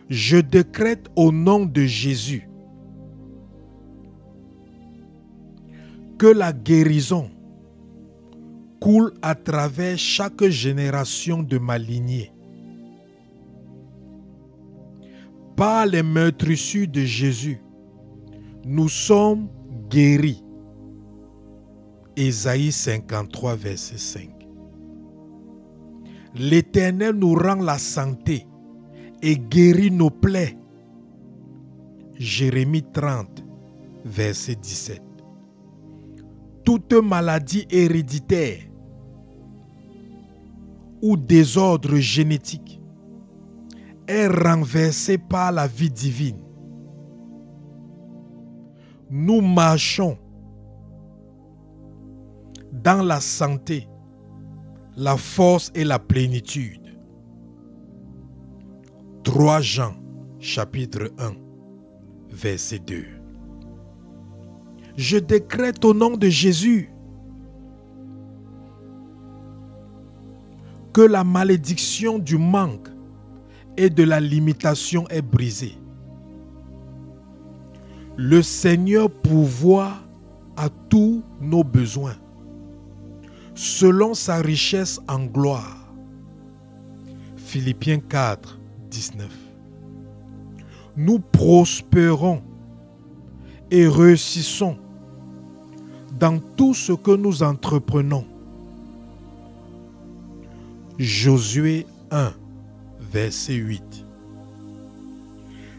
Je décrète au nom de Jésus que la guérison coule à travers chaque génération de ma lignée. Par les meurtrissures de Jésus, nous sommes guéris. Ésaïe 53, verset 5. L'Éternel nous rend la santé et guérit nos plaies. Jérémie 30, verset 17. Toute maladie héréditaire ou désordre génétique est renversée par la vie divine. Nous marchons dans la santé, la force et la plénitude. 3 Jean, chapitre 1, verset 2. Je décrète au nom de Jésus que la malédiction du manque et de la limitation est brisée. Le Seigneur pourvoit à tous nos besoins selon sa richesse en gloire. Philippiens 4, 19. Nous prospérons et réussissons dans tout ce que nous entreprenons. Josué 1, verset 8.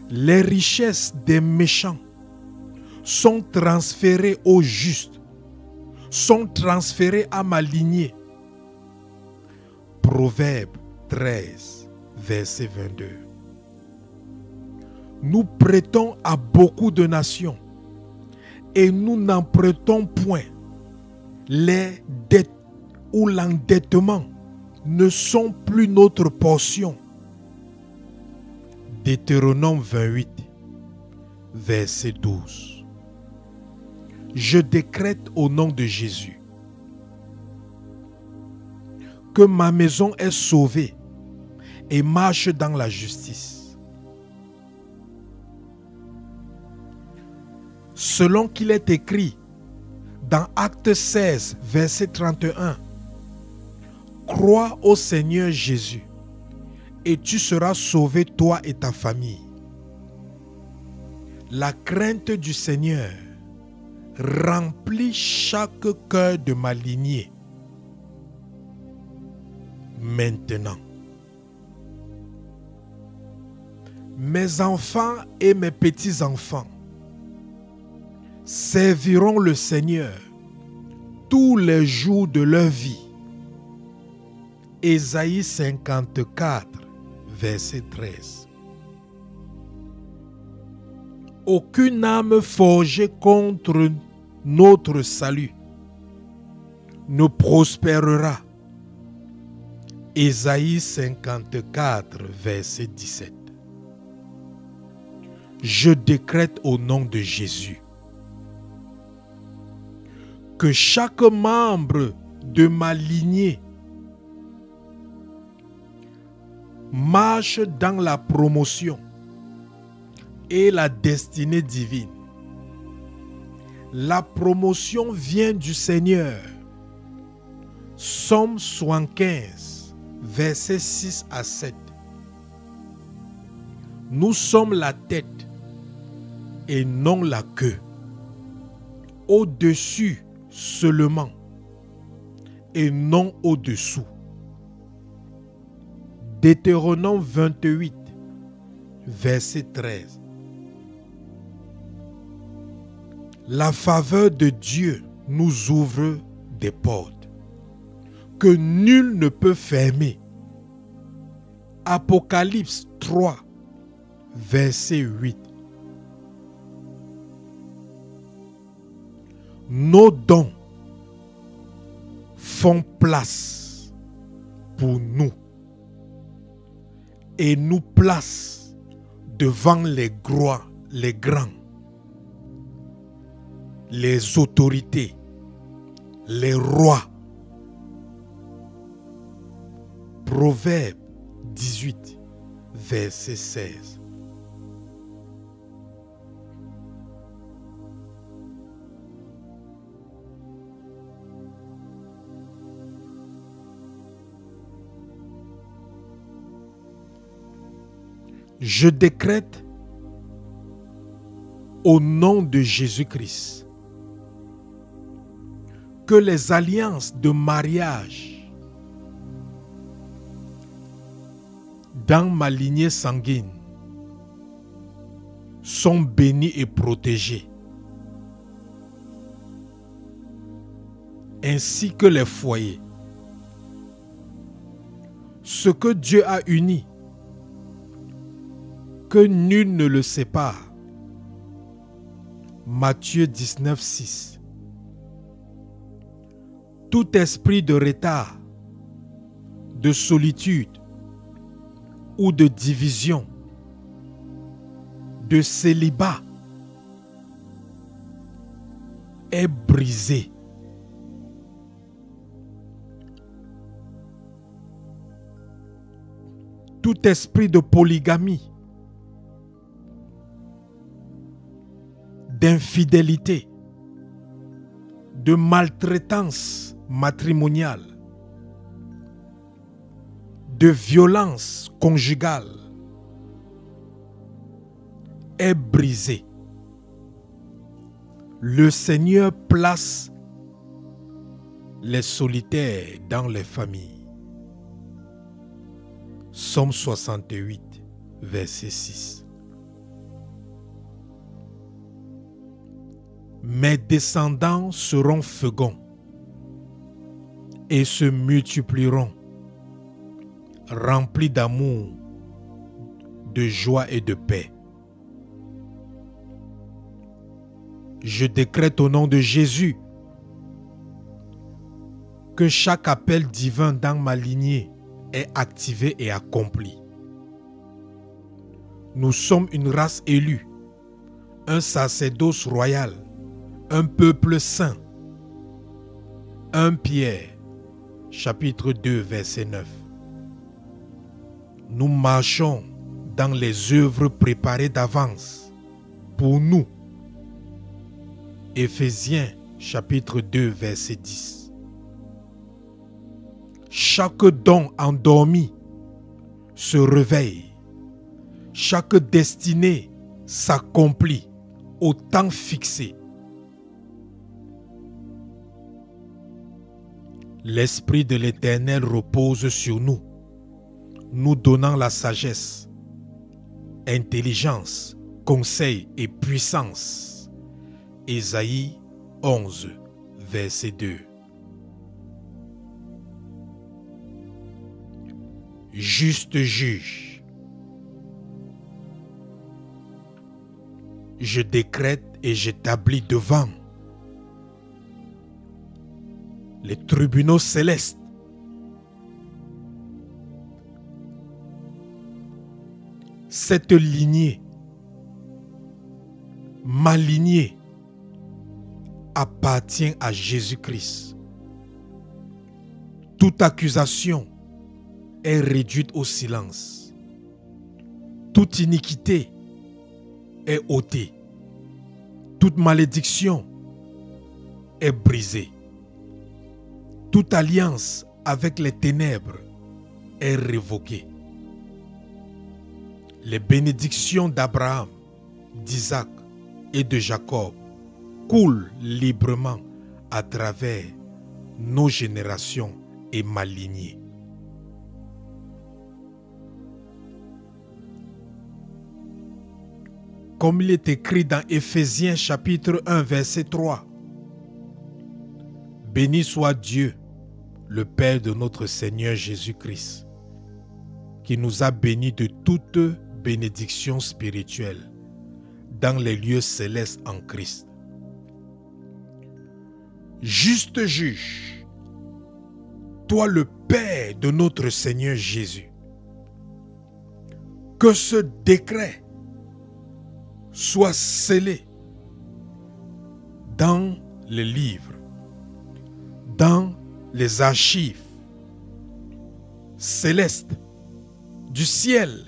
Les richesses des méchants sont transférées aux justes, sont transférées à ma lignée. Proverbe 13, verset 22. Nous prêtons à beaucoup de nations et nous n'en prêtons point. Les dettes ou l'endettement ne sont plus notre portion. Deutéronome 28, verset 12. Je décrète au nom de Jésus que ma maison est sauvée et marche dans la justice. Selon qu'il est écrit dans Acte 16, verset 31, crois au Seigneur Jésus et tu seras sauvé, toi et ta famille. La crainte du Seigneur remplit chaque cœur de ma lignée. Maintenant, mes enfants et mes petits-enfants serviront le Seigneur tous les jours de leur vie. Ésaïe 54, verset 13. Aucune âme forgée contre notre salut ne prospérera. Ésaïe 54, verset 17. Je décrète au nom de Jésus que chaque membre de ma lignée marche dans la promotion et la destinée divine. La promotion vient du Seigneur. Psaume 75, versets 6 à 7. Nous sommes la tête et non la queue. Au-dessus seulement et non au-dessous. Deutéronome 28, verset 13. La faveur de Dieu nous ouvre des portes que nul ne peut fermer. Apocalypse 3, verset 8. Nos dons font place pour nous et nous placent devant les grands, les autorités, les rois. Proverbe 18, verset 16. Je décrète au nom de Jésus-Christ que les alliances de mariage dans ma lignée sanguine sont bénies et protégées, ainsi que les foyers. Ce que Dieu a uni, que nul ne le sépare. Matthieu 19, 6. Tout esprit de retard, de solitude ou de division, de célibat est brisé. Tout esprit de polygamie, d'infidélité, de maltraitance matrimoniale, de violence conjugale est brisé. Le Seigneur place les solitaires dans les familles. Psaume 68, verset 6. Mes descendants seront féconds et se multiplieront, remplis d'amour, de joie et de paix. Je décrète au nom de Jésus que chaque appel divin dans ma lignée est activé et accompli. Nous sommes une race élue, un sacerdoce royal, un peuple saint. 1 Pierre, chapitre 2, verset 9. Nous marchons dans les œuvres préparées d'avance pour nous. Éphésiens, chapitre 2, verset 10. Chaque don endormi se réveille. Chaque destinée s'accomplit au temps fixé. L'Esprit de l'Éternel repose sur nous, nous donnant la sagesse, intelligence, conseil et puissance. Ésaïe 11, verset 2. Juste juge. Je décrète et j'établis devant les tribunaux célestes cette lignée, ma lignée, appartient à Jésus-Christ. Toute accusation est réduite au silence. Toute iniquité est ôtée. Toute malédiction est brisée. Toute alliance avec les ténèbres est révoquée. Les bénédictions d'Abraham, d'Isaac et de Jacob coulent librement à travers nos générations et ma lignée. Comme il est écrit dans Éphésiens chapitre 1 verset 3. Béni soit Dieu, le Père de notre Seigneur Jésus-Christ, qui nous a bénis de toute bénédiction spirituelle dans les lieux célestes en Christ. Juste juge, toi le Père de notre Seigneur Jésus, que ce décret soit scellé dans les livres, dans les archives célestes du ciel.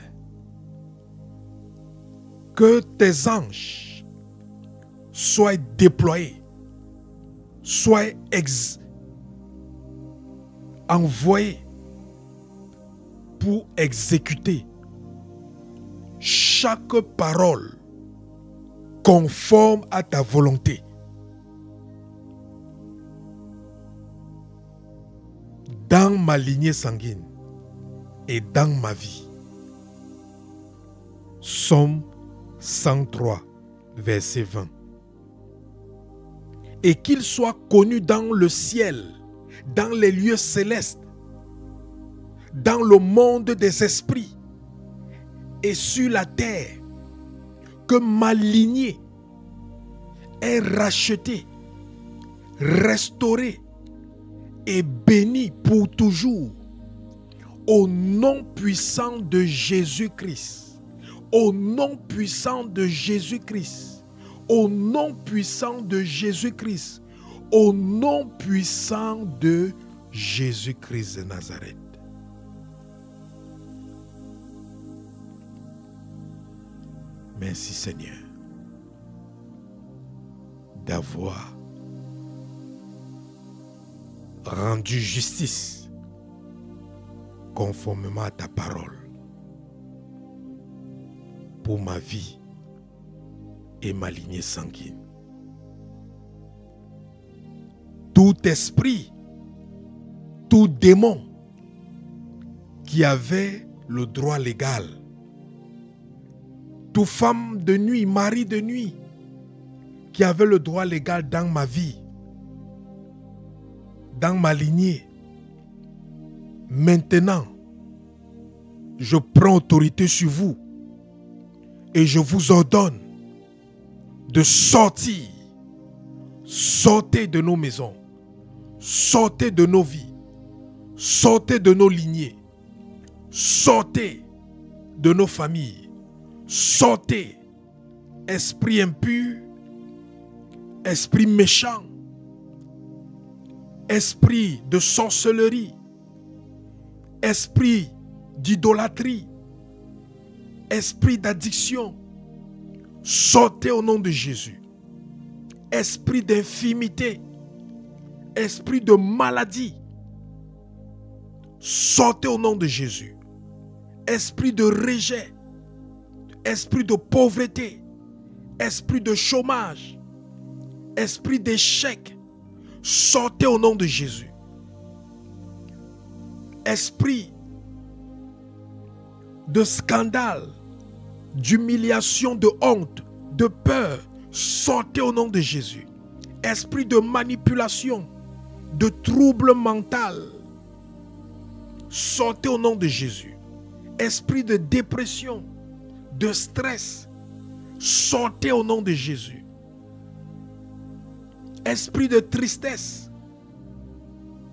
Que tes anges soient déployés, soient envoyés pour exécuter chaque parole conforme à ta volonté. Dans ma lignée sanguine et dans ma vie. Psaume 103, verset 20. Et qu'il soit connu dans le ciel, dans les lieux célestes, dans le monde des esprits et sur la terre, que ma lignée est rachetée, restaurée et bénie pour toujours au nom puissant de Jésus-Christ. Au nom puissant de Jésus-Christ. Au nom puissant de Jésus-Christ. Au nom puissant de Jésus-Christ de Nazareth. Merci Seigneur d'avoir rendu justice conformément à ta parole pour ma vie et ma lignée sanguine. Tout esprit, tout démon qui avait le droit légal, toute femme de nuit, mari de nuit qui avait le droit légal dans ma vie, dans ma lignée, maintenant, je prends autorité sur vous et je vous ordonne de sortir. Sortez de nos maisons, sortez de nos vies, sortez de nos lignées, sortez de nos familles, Sortez, esprit impur, esprit méchant, esprit de sorcellerie, esprit d'idolâtrie, esprit d'addiction. Sortez au nom de Jésus. Esprit d'infimité, esprit de maladie, sortez au nom de Jésus. Esprit de rejet, esprit de pauvreté, esprit de chômage, esprit d'échec, sortez au nom de Jésus. Esprit de scandale, d'humiliation, de honte, de peur, sortez au nom de Jésus. Esprit de manipulation, de trouble mental, sortez au nom de Jésus. Esprit de dépression, de stress, sortez au nom de Jésus. Esprit de tristesse,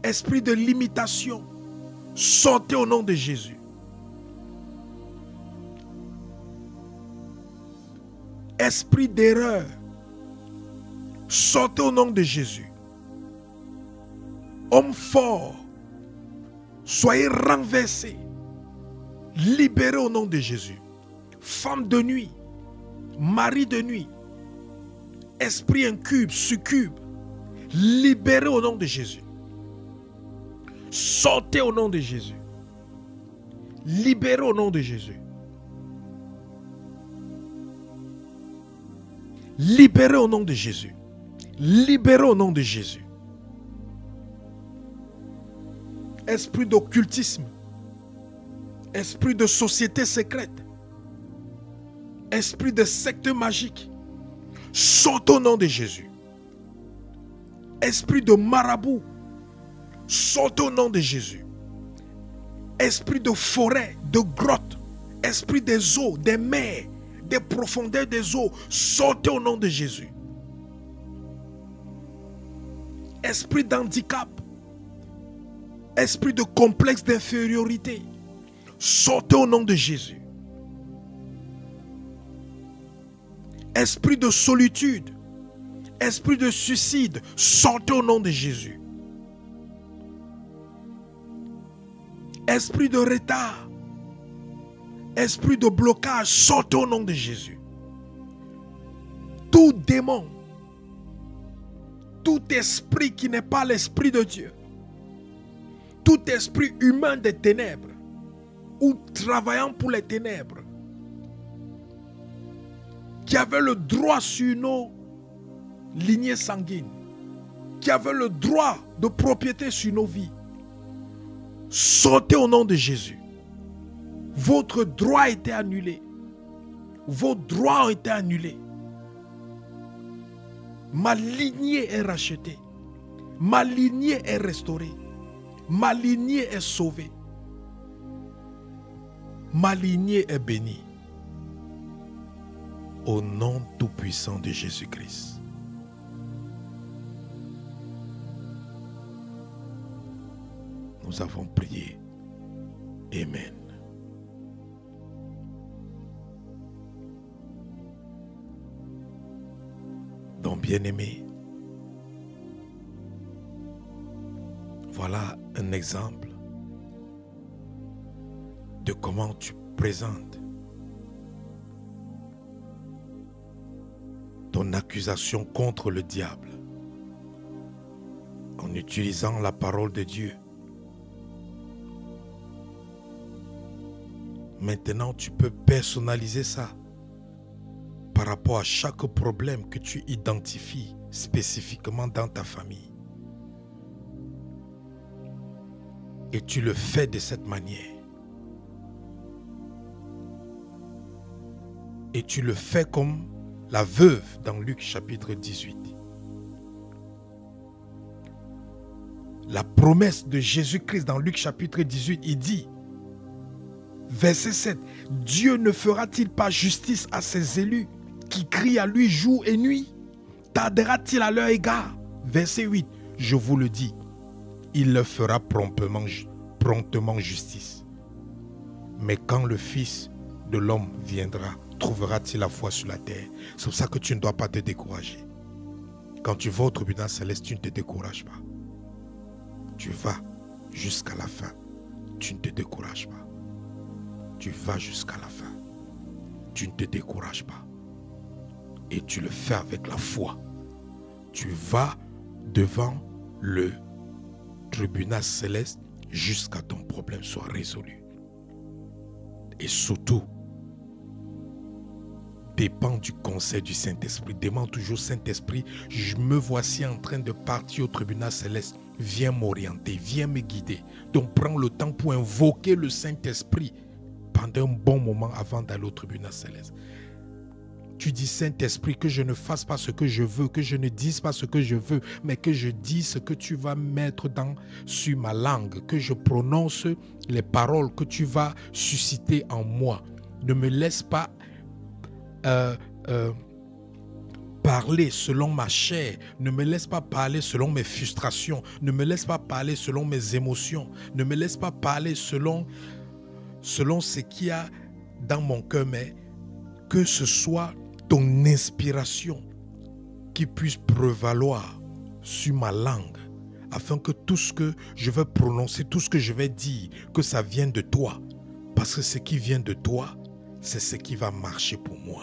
esprit de limitation, sortez au nom de Jésus. Esprit d'erreur, sortez au nom de Jésus. Homme fort, soyez renversés, libérés au nom de Jésus. Femme de nuit, mari de nuit, esprit incube, succube, libérés au nom de Jésus. Sortez au nom de Jésus. Libérés au nom de Jésus. Libérés au nom de Jésus. Libérés au nom de Jésus. Esprit d'occultisme, esprit de société secrète, esprit de secte magique, sortez au nom de Jésus. Esprit de marabout, sortez au nom de Jésus. Esprit de forêt, de grotte, esprit des eaux, des mers, des profondeurs des eaux, sortez au nom de Jésus. Esprit d'handicap, esprit de complexe d'infériorité, sortez au nom de Jésus. Esprit de solitude, esprit de suicide, sortez au nom de Jésus. Esprit de retard, esprit de blocage, sortez au nom de Jésus. Tout démon, tout esprit qui n'est pas l'esprit de Dieu, tout esprit humain des ténèbres ou travaillant pour les ténèbres, qui avait le droit sur nos lignées sanguines, qui avait le droit de propriété sur nos vies, sortez au nom de Jésus. Votre droit a été annulé. Vos droits ont été annulés. Ma lignée est rachetée. Ma lignée est restaurée. Ma lignée est sauvée. Ma lignée est bénie. Au nom tout-puissant de Jésus-Christ. Nous avons prié. Amen. Donc, bien-aimé, voilà un exemple de comment tu présentes ton accusation contre le diable en utilisant la parole de Dieu. Maintenant, tu peux personnaliser ça par rapport à chaque problème que tu identifies spécifiquement dans ta famille. Et tu le fais de cette manière. Et tu le fais comme la veuve dans Luc chapitre 18. La promesse de Jésus-Christ dans Luc chapitre 18, il dit, verset 7, Dieu ne fera-t-il pas justice à ses élus qui crient à lui jour et nuit? Tardera-t-il à leur égard? Verset 8, je vous le dis, il leur fera promptement justice. Mais quand le Fils de l'homme viendra, trouvera-t-il la foi sur la terre? C'est pour ça que tu ne dois pas te décourager. Quand tu vas au tribunal céleste, tu ne te décourages pas. Tu vas jusqu'à la fin. Tu ne te décourages pas. Tu vas jusqu'à la fin. Tu ne te décourages pas. Et tu le fais avec la foi. Tu vas devant le tribunal céleste jusqu'à ton problème soit résolu. Et surtout, dépend du conseil du Saint-Esprit. Demande toujours, Saint-Esprit, je me voici en train de partir au tribunal céleste. Viens m'orienter, viens me guider. Donc prends le temps pour invoquer le Saint-Esprit pendant un bon moment avant d'aller au tribunal céleste. Tu dis, Saint-Esprit, que je ne fasse pas ce que je veux, que je ne dise pas ce que je veux, mais que je dise ce que tu vas mettre sur ma langue, que je prononce les paroles que tu vas susciter en moi. Ne me laisse pas parler selon ma chair, ne me laisse pas parler selon mes frustrations, ne me laisse pas parler selon mes émotions, ne me laisse pas parler selon ce qu'il y a dans mon cœur, mais que ce soit ton inspiration qui puisse prévaloir sur ma langue, afin que tout ce que je vais prononcer, tout ce que je vais dire, que ça vienne de toi. Parce que ce qui vient de toi, c'est ce qui va marcher pour moi.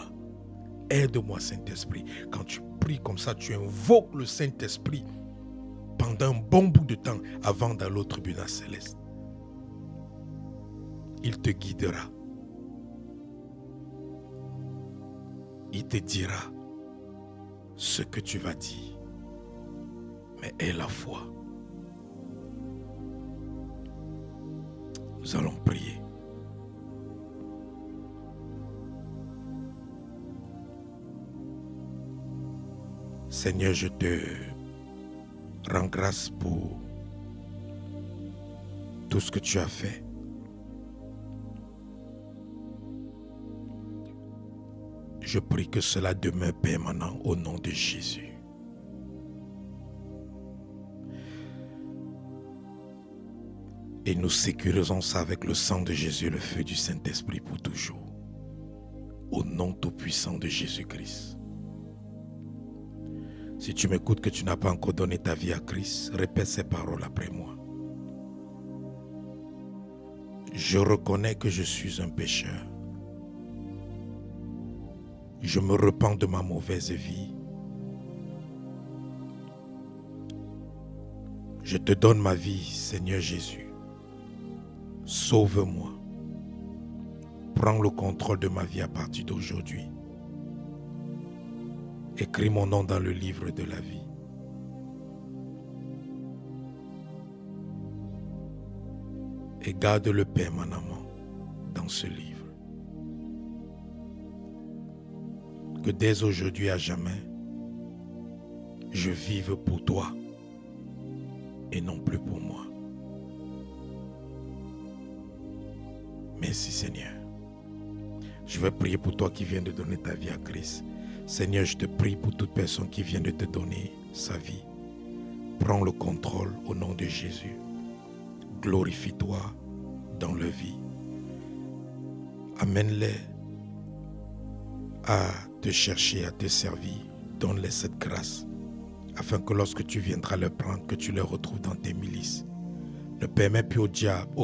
Aide-moi, Saint-Esprit. Quand tu pries comme ça, tu invoques le Saint-Esprit pendant un bon bout de temps avant d'aller au tribunal céleste. Il te guidera. Il te dira ce que tu vas dire. Mais aie la foi. Nous allons prier. Seigneur, je te rends grâce pour tout ce que tu as fait. Je prie que cela demeure permanent au nom de Jésus. Et nous sécurisons ça avec le sang de Jésus, le feu du Saint-Esprit pour toujours. Au nom tout-puissant de Jésus-Christ. Si tu m'écoutes que tu n'as pas encore donné ta vie à Christ, répète ces paroles après moi. Je reconnais que je suis un pécheur. Je me repens de ma mauvaise vie. Je te donne ma vie, Seigneur Jésus. Sauve-moi. Prends le contrôle de ma vie à partir d'aujourd'hui. Écris mon nom dans le livre de la vie. Et garde-le permanemment dans ce livre. Que dès aujourd'hui à jamais, je vive pour toi et non plus pour moi. Merci Seigneur. Je vais prier pour toi qui viens de donner ta vie à Christ. Seigneur, je te prie pour toute personne qui vient de te donner sa vie. Prends le contrôle au nom de Jésus. Glorifie-toi dans leur vie. Amène-les à te chercher, à te servir. Donne-les cette grâce, afin que lorsque tu viendras les prendre, que tu les retrouves dans tes milices. Ne permets plus au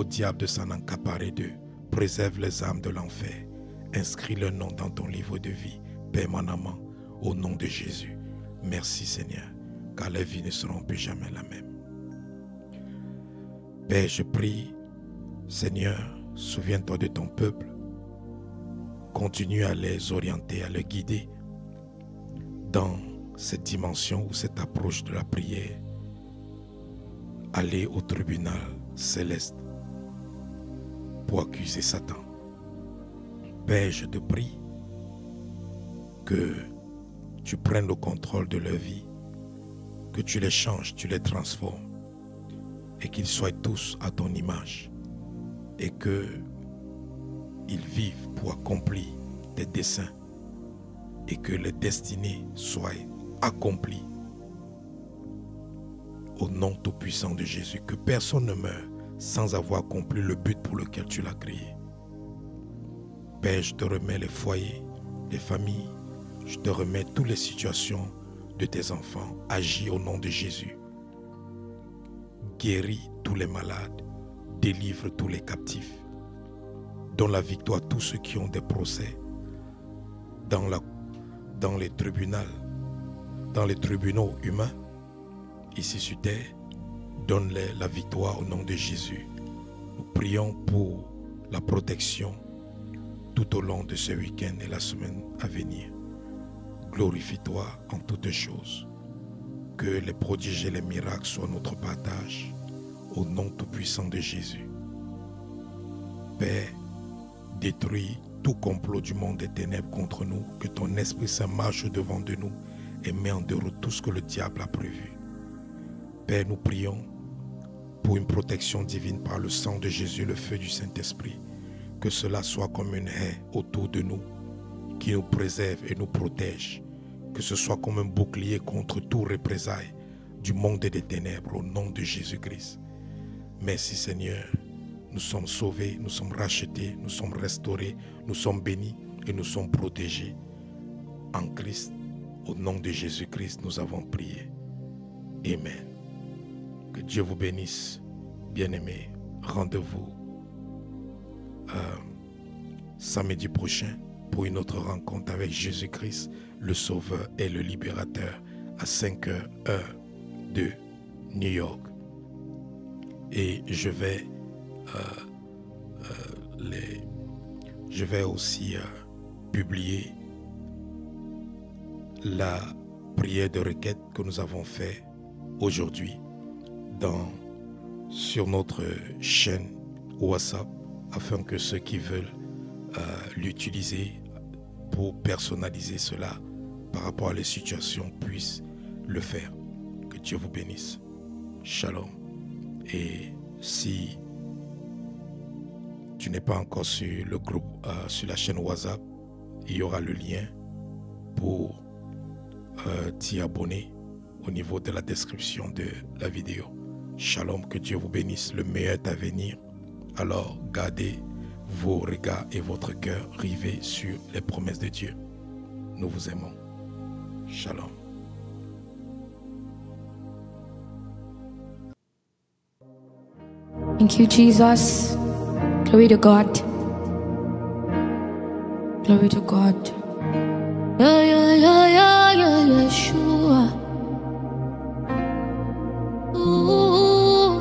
diable de s'en accaparer d'eux. Préserve les âmes de l'enfer. Inscris leur nom dans ton livre de vie, permanemment, au nom de Jésus. Merci Seigneur, car les vies ne seront plus jamais la même. Père, je prie, Seigneur, souviens-toi de ton peuple. Continue à les orienter, à les guider dans cette dimension ou cette approche de la prière. Aller au tribunal céleste pour accuser Satan. Père, je te prie que tu prennes le contrôle de leur vie, que tu les changes, tu les transformes et qu'ils soient tous à ton image et qu'ils vivent pour accomplir tes desseins et que les destinées soient accomplies au nom tout-puissant de Jésus. Que personne ne meure sans avoir accompli le but pour lequel tu l'as créé. Père, je te remets les foyers, des familles. Je te remets toutes les situations de tes enfants. Agis au nom de Jésus. Guéris tous les malades. Délivre tous les captifs. Donne la victoire à tous ceux qui ont des procès dans les tribunaux humains. Ici sur terre, donne-les la victoire au nom de Jésus. Nous prions pour la protection tout au long de ce week-end et la semaine à venir. Glorifie-toi en toutes choses. Que les prodiges et les miracles soient notre partage. Au nom tout-puissant de Jésus. Père, détruis tout complot du monde des ténèbres contre nous. Que ton Esprit Saint marche devant de nous et met en déroute tout ce que le diable a prévu. Père, nous prions pour une protection divine par le sang de Jésus, le feu du Saint-Esprit. Que cela soit comme une haie autour de nous, qui nous préserve et nous protège. Que ce soit comme un bouclier contre tout représailles du monde et des ténèbres, au nom de Jésus-Christ. Merci Seigneur, nous sommes sauvés, nous sommes rachetés, nous sommes restaurés, nous sommes bénis et nous sommes protégés. En Christ, au nom de Jésus-Christ, nous avons prié. Amen. Que Dieu vous bénisse, bien-aimés. Rendez-vous samedi prochain pour une autre rencontre avec Jésus-Christ, le Sauveur et le Libérateur, à 5h, heure de New York. Et je vais aussi publier la prière de requête que nous avons faite aujourd'hui sur notre chaîne WhatsApp, afin que ceux qui veulent l'utiliser pour personnaliser cela par rapport à les situations puissent le faire. Que Dieu vous bénisse. Shalom. Et si tu n'es pas encore sur le groupe, sur la chaîne WhatsApp, il y aura le lien pour t'y abonner au niveau de la description de la vidéo. Shalom, que Dieu vous bénisse. Le meilleur est à venir. Alors gardez vos regards et votre cœur rivés sur les promesses de Dieu. Nous vous aimons. Shalom. Thank you, Jesus. Glory to God. Glory to God. Yeah, yeah, yeah, yeah, yeah, yeah, sure. Ooh.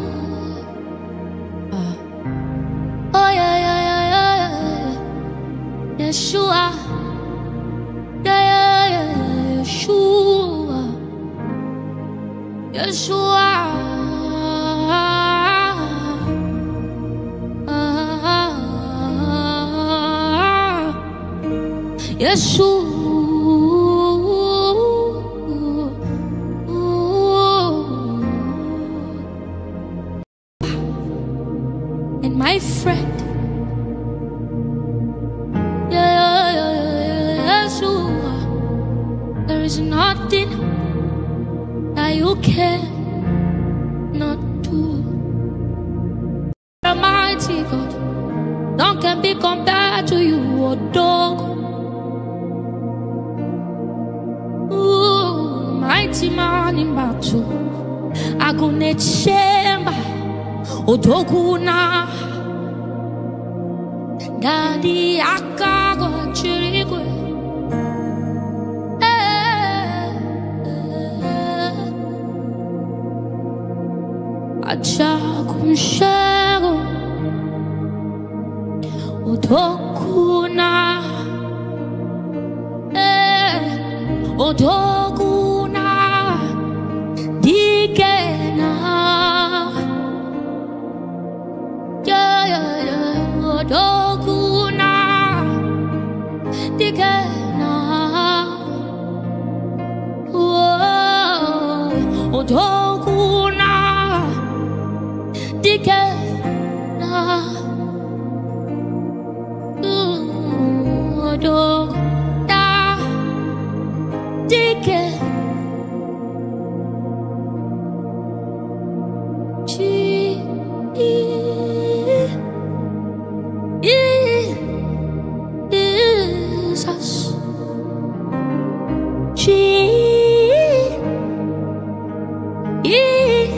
Oh, yeah, yeah, yeah, yeah, yeah. Yeshua. Yeah, yeah, yeah, Yeshua. Yeshua. Yeshua, and my friend, Yeshua, there is nothing that you cannot do. Almighty God, none can be compared to you, oh dog. Mighty man in battle, agone chemba, odoguna, daddy akago chirigwe, achagun shago, odoguna, odoguna. Odoguna, Digena, Odoguna, Digena, Odoguna, Digena. Jesus. Jesus.